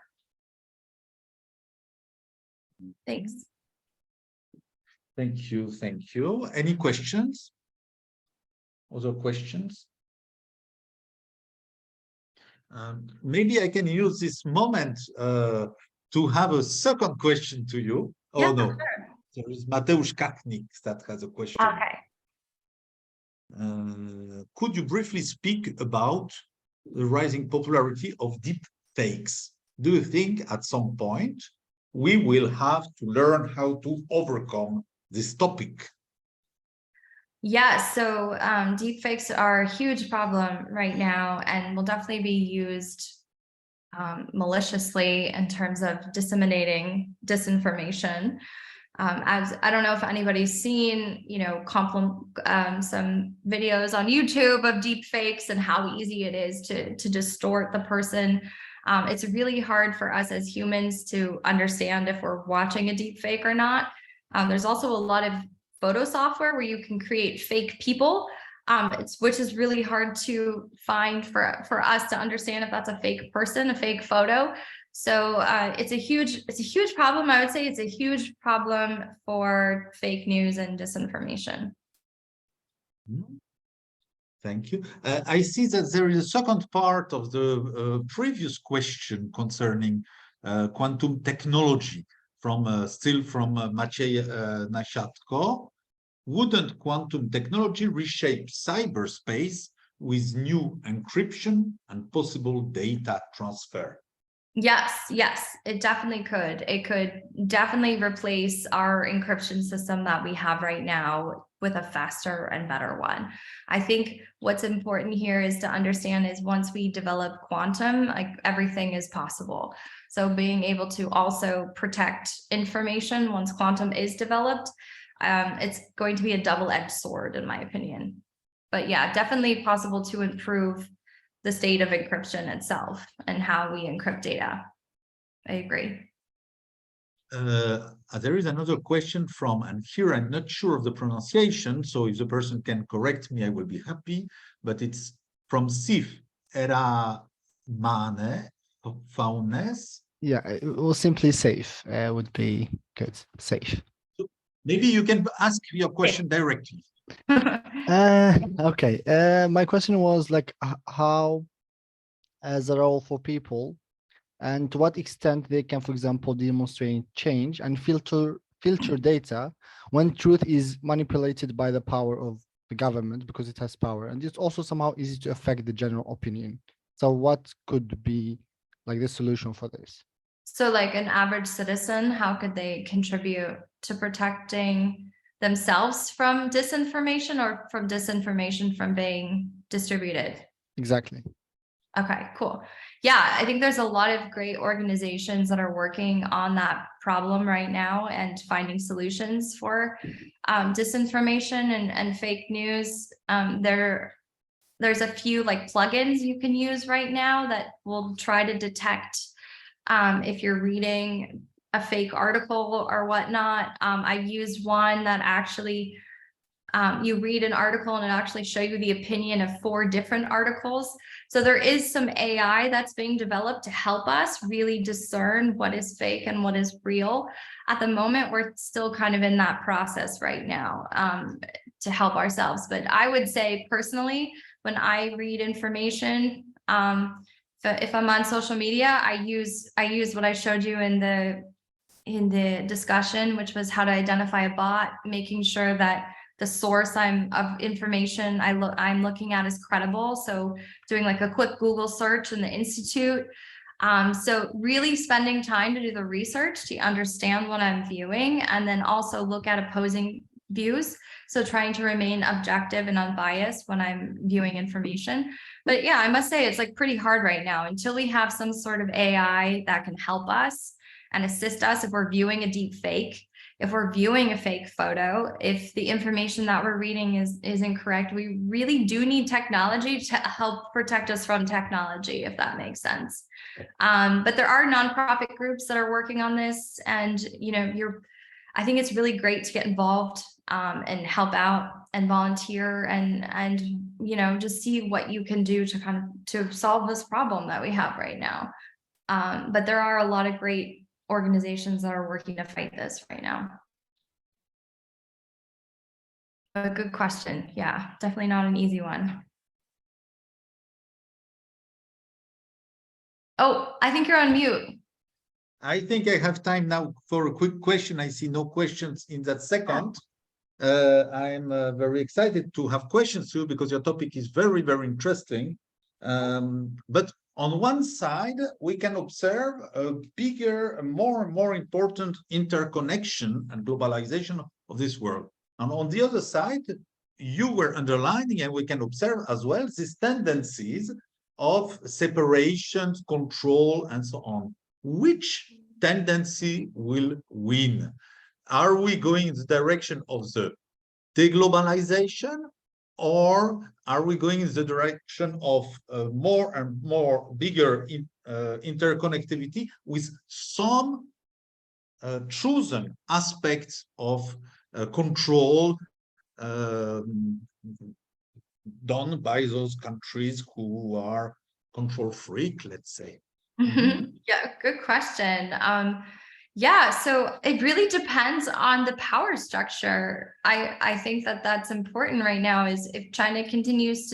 Thanks. Thank you. Thank you. Any questions? Other questions? Maybe I can use this moment to have a second question to you. Yeah, Oh, no. sure. There is Mateusz Kachnik that has a question. Okay. Could you briefly speak about the rising popularity of deep fakes? Do you think at some point we will have to learn how to overcome this topic? Yeah, so deepfakes are a huge problem right now and will definitely be used maliciously in terms of disseminating disinformation. As I don't know if anybody's seen, some videos on YouTube of deepfakes and how easy it is to distort the person. It's really hard for us as humans to understand if we're watching a deepfake or not. There's also a lot of photo software where you can create fake people, which is really hard to find for us to understand if that's a fake person, a fake photo. So it's a huge problem. I would say it's a huge problem for fake news and disinformation. Thank you. I see that there is a second part of the previous question concerning quantum technology still from Maciej Nasiadko. Wouldn't quantum technology reshape cyberspace with new encryption and possible data transfer? Yes, it definitely could. It could definitely replace our encryption system that we have right now with a faster and better one. I think what's important here is to understand is once we develop quantum, like everything is possible. So being able to also protect information once quantum is developed, it's going to be a double-edged sword in my opinion. But yeah, definitely possible to improve the state of encryption itself and how we encrypt data. I agree. There is another question and here I'm not sure of the pronunciation, so if the person can correct me, I will be happy, but it's from Sif Eramane Faunes. Yeah, or simply safe would be good. Safe. So maybe you can ask your question directly. Okay. My question was like how as a role for people and to what extent they can, for example, demonstrate change and filter filter data when truth is manipulated by the power of the government because it has power, and it's also somehow easy to affect the general opinion. So what could be like the solution for this? So like an average citizen, how could they contribute to protecting themselves from disinformation or from disinformation from being distributed? Exactly. Okay, cool. Yeah, I think there's a lot of great organizations that are working on that problem right now and finding solutions for disinformation and fake news. There's a few like plugins you can use right now that will try to detect if you're reading a fake article or whatnot. I used one that actually you read an article and it actually show you the opinion of 4 different articles. So there is some AI that's being developed to help us really discern what is fake and what is real. At the moment, we're still kind of in that process right now to help ourselves. But I would say personally, when I read information, if I'm on social media, I use what I showed you in the discussion, which was how to identify a bot, making sure that the source of information I'm looking at is credible. So doing like a quick Google search in the Institute. So really spending time to do the research to understand what I'm viewing, and then also look at opposing views. So trying to remain objective and unbiased when I'm viewing information. But yeah, I must say it's like pretty hard right now until we have some sort of AI that can help us and assist us if we're viewing a deep fake. If we're viewing a fake photo, if the information that we're reading is incorrect, we really do need technology to help protect us from technology, if that makes sense. But there are nonprofit groups that are working on this, and I think it's really great to get involved and help out and volunteer and just see what you can do to solve this problem that we have right now. But there are a lot of great organizations that are working to fight this right now. A good question. Yeah, definitely not an easy one. Oh, I think you're on mute. I think I have time now for a quick question. I see no questions in that second. I'm very excited to have questions too, because your topic is very, very interesting. But on one side, we can observe a bigger, more and more important interconnection and globalization of this world. And on the other side, you were underlining, and we can observe as well, these tendencies of separation, control, and so on. Which tendency will win? Are we going in the direction of the deglobalization, or are we going in the direction of more and more bigger interconnectivity with some chosen aspects of control done by those countries who are control freak, let's say? Yeah, good question. Yeah, so it really depends on the power structure. I think that's important right now, is if China continues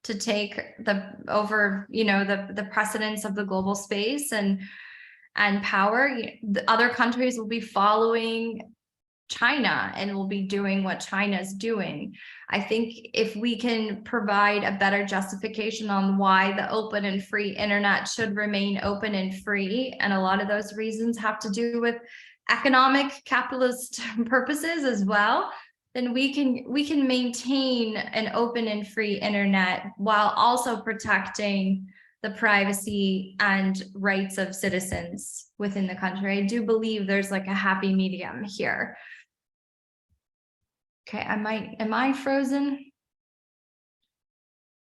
to take the precedence of the global space and power, the other countries will be following China and will be doing what China's doing. I think if we can provide a better justification on why the open and free internet should remain open and free, and a lot of those reasons have to do with economic capitalist purposes as well, then we can maintain an open and free internet while also protecting the privacy and rights of citizens within the country. I do believe there's like a happy medium here. Okay, am I frozen? Let's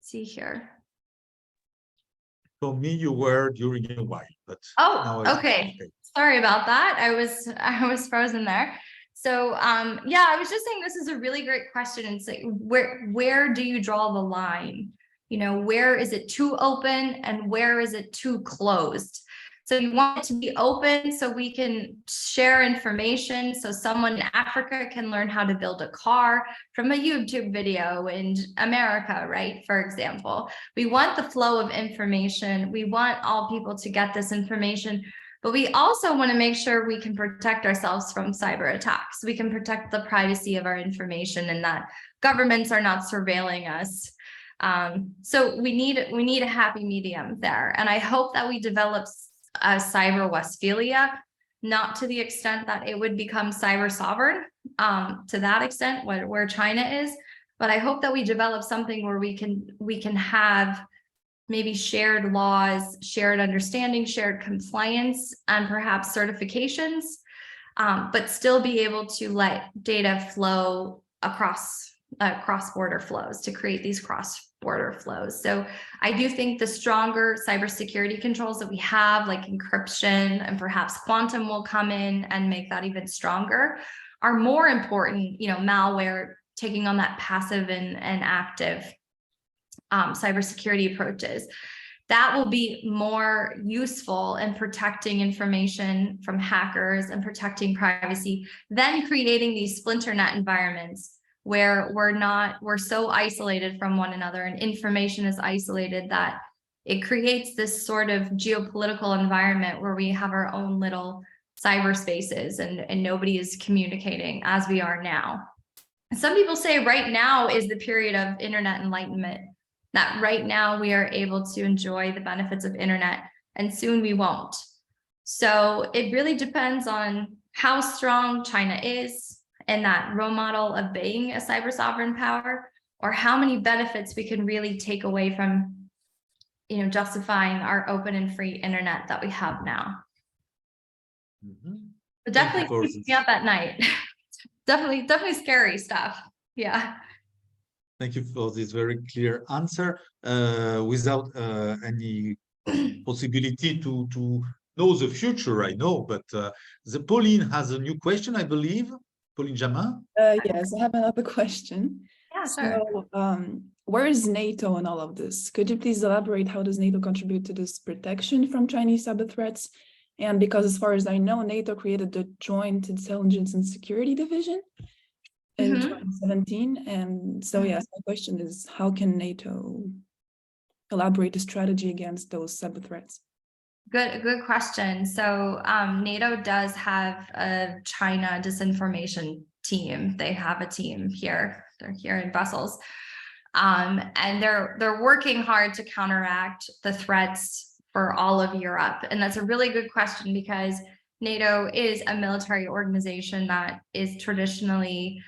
see here. For me, you were during a while, but okay. Sorry about that. I was frozen there. So yeah, I was just saying this is a really great question, and say where do you draw the line? Where is it too open and where is it too closed? So you want it to be open so we can share information, so someone in Africa can learn how to build a car from a YouTube video in America, right? For example, we want the flow of information. We want all people to get this information, But we also want to make sure we can protect ourselves from cyber attacks. We can protect the privacy of our information and that governments are not surveilling us. So we need a happy medium there. And I hope that we develop a cyber Westphalia, not to the extent that it would become cyber sovereign, to that extent where China is. But I hope that we develop something where we can have maybe shared laws, shared understanding, shared compliance, and perhaps certifications, but still be able to let data flow across cross-border flows to create these cross-border flows. So I do think the stronger cybersecurity controls that we have, like encryption and perhaps quantum will come in and make that even stronger, are more important, malware taking on that passive and active cybersecurity approaches. That will be more useful in protecting information from hackers and protecting privacy than creating these splinter net environments where we're so isolated from one another and information is isolated that it creates this sort of geopolitical environment where we have our own little cyberspaces and nobody is communicating as we are now. Some people say right now is the period of internet enlightenment, that right now we are able to enjoy the benefits of internet and soon we won't. So it really depends on how strong China is in that role model of being a cyber sovereign power, or how many benefits we can really take away from, justifying our open and free internet that we have now. But definitely keeps me up at night. definitely scary stuff. Yeah. Thank you for this very clear answer. Without any possibility to know the future, I know, but Pauline has a new question, I believe. Pauline Jamin? Yes, I have another question. Yeah, sure. So, where is NATO in all of this? Could you please elaborate how does NATO contribute to this protection from Chinese cyber threats? And because as far as I know, NATO created the Joint Intelligence and Security Division in 2017. And so, yes, my question is, how can NATO elaborate the strategy against those cyber threats? Good question. So NATO does have a China disinformation team. They have a team here. They're here in Brussels. And they're working hard to counteract the threats for all of Europe. And that's a really good question because NATO is a military organization that is traditionally,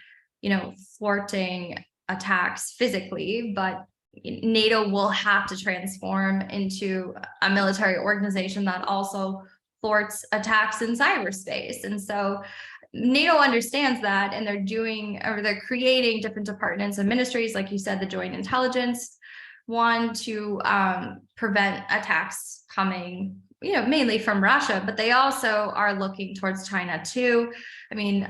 thwarting attacks physically, but NATO will have to transform into a military organization that also thwarts attacks in cyberspace. And so NATO understands that, and they're creating different departments and ministries, like you said, the Joint Intelligence one to prevent attacks coming, mainly from Russia, but they also are looking towards China too. I mean,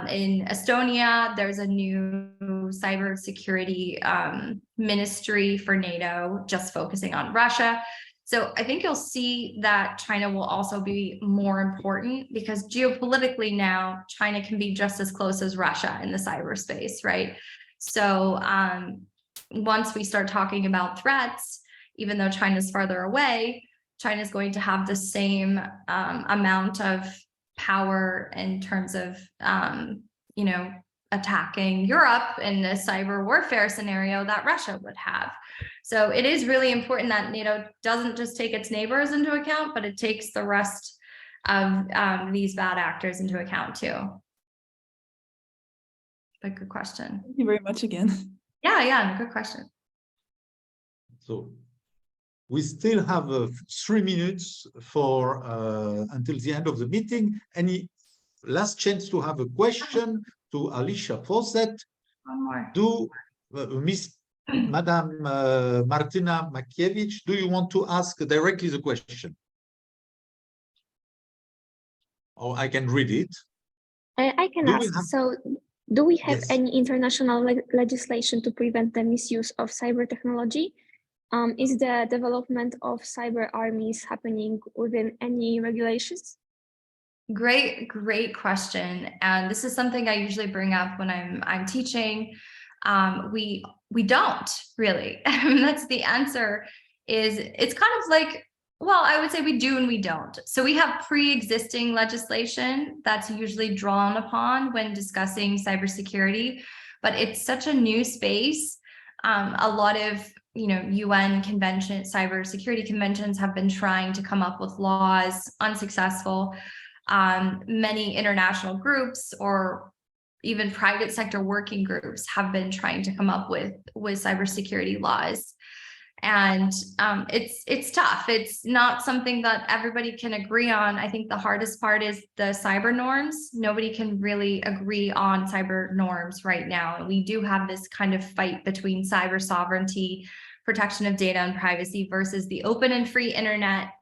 in Estonia, there's a new cybersecurity ministry for NATO just focusing on Russia. So I think you'll see that China will also be more important because geopolitically now, China can be just as close as Russia in the cyberspace, right? So once we start talking about threats, even though China's farther away, China's going to have the same amount of power in terms of, attacking Europe in a cyber warfare scenario that Russia would have. So it is really important that NATO doesn't just take its neighbors into account, but it takes the rest of these bad actors into account too. But good question. Thank you very much again. Yeah, good question. So we still have 3 minutes for until the end of the meeting. Any last chance to have a question to Alicia Fawcett? One more. Madam Martina Makiewicz, do you want to ask directly the question? Or I can read it. I can ask. So, do we have any international legislation to prevent the misuse of cyber technology? Is the development of cyber armies happening within any regulations? Great question. And this is something I usually bring up when I'm teaching. We don't really. I mean, that's the answer. Is it's kind of like Well, I would say we do and we don't. So we have pre-existing legislation that's usually drawn upon when discussing cybersecurity, but it's such a new space. A lot of UN convention, cybersecurity conventions have been trying to come up with laws, unsuccessful. Many international groups or even private sector working groups have been trying to come up with cybersecurity laws. And it's tough. It's not something that everybody can agree on. I think the hardest part is the cyber norms. Nobody can really agree on cyber norms right now. And we do have this kind of fight between cyber sovereignty, protection of data and privacy versus the open and free internet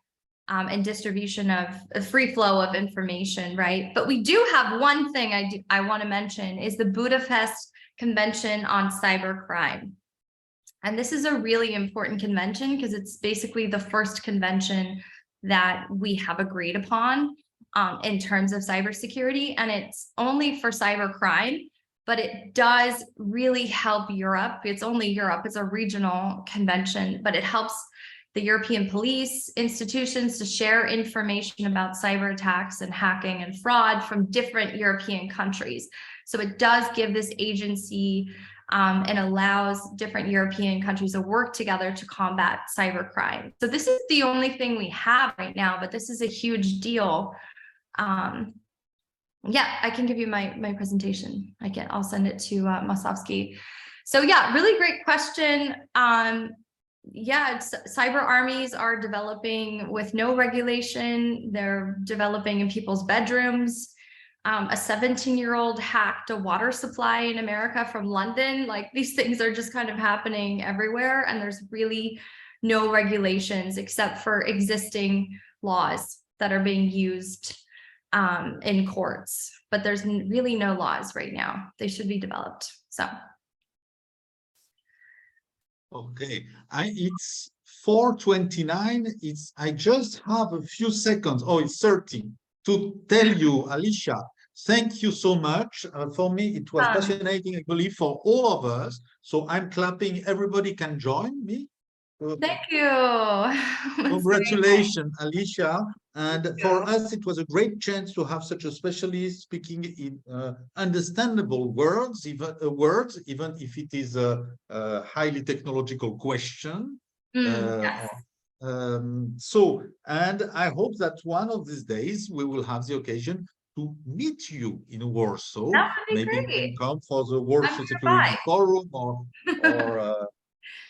and distribution of a free flow of information, right? But we do have one thing I want to mention is the Budapest Convention on Cybercrime. And this is a really important convention because it's basically the first convention that we have agreed upon in terms of cybersecurity. And it's only for cybercrime, but it does really help Europe. It's only Europe, it's a regional convention, but it helps the European police institutions to share information about cyber attacks and hacking and fraud from different European countries. So it does give this agency and allows different European countries to work together to combat cybercrime. So this is the only thing we have right now, but this is a huge deal. Yeah, I can give you my presentation. I'll send it to Maslovsky. So yeah, really great question. Yeah, cyber armies are developing with no regulation. They're developing in people's bedrooms. A 17-year-old hacked a water supply in America from London. Like, these things are just kind of happening everywhere, and there's really no regulations except for existing laws that are being used in courts. But there's really no laws right now. They should be developed. So. Okay, it's 4:29. I just have a few seconds. Oh, it's 30 to tell you, Alicia. Thank you so much. For me, it was fascinating, I believe, for all of us. So I'm clapping. Everybody can join me. Thank you. Congratulations, Alicia. And for us, it was a great chance to have such a specialist speaking in understandable words, even if it is a highly technological question. Yes. And I hope that one of these days we will have the occasion to meet you in Warsaw. That would be Maybe great. you can come for the Warsaw Security Forum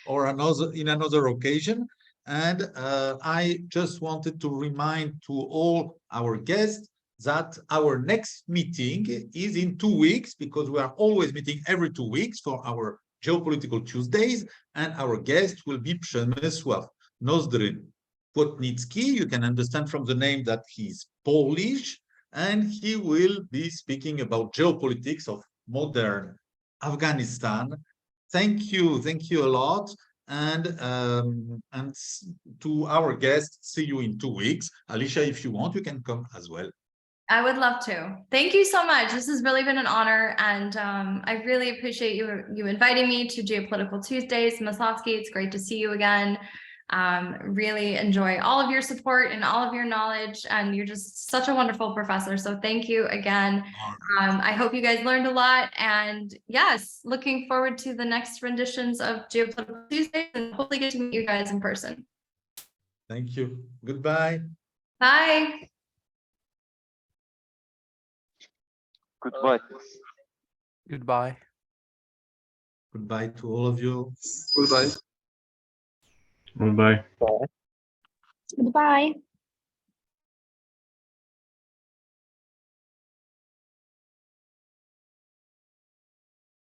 or another occasion. And I just wanted to remind to all our guests that our next meeting is in 2 weeks, because we are always meeting every 2 weeks for our Geopolitical Tuesdays, and our guest will be Przemysław Nozdry-Płotnicki. You can understand from the name that he's Polish, and he will be speaking about geopolitics of modern Afghanistan. Thank you a lot, and to our guests, see you in 2 weeks. Alicia, if you want, you can come as well. I would love to. Thank you so much. This has really been an honor, and I really appreciate you inviting me to Geopolitical Tuesdays. Maslovsky, it's great to see you again. Really enjoy all of your support and all of your knowledge, and you're just such a wonderful professor. So thank you again. I hope you guys learned a lot, and yes, looking forward to the next renditions of Geopolitical Tuesdays, and hopefully get to meet you guys in person. Thank you. Goodbye. Bye. Goodbye. Goodbye. Goodbye to all of you. Goodbye. Goodbye. Goodbye.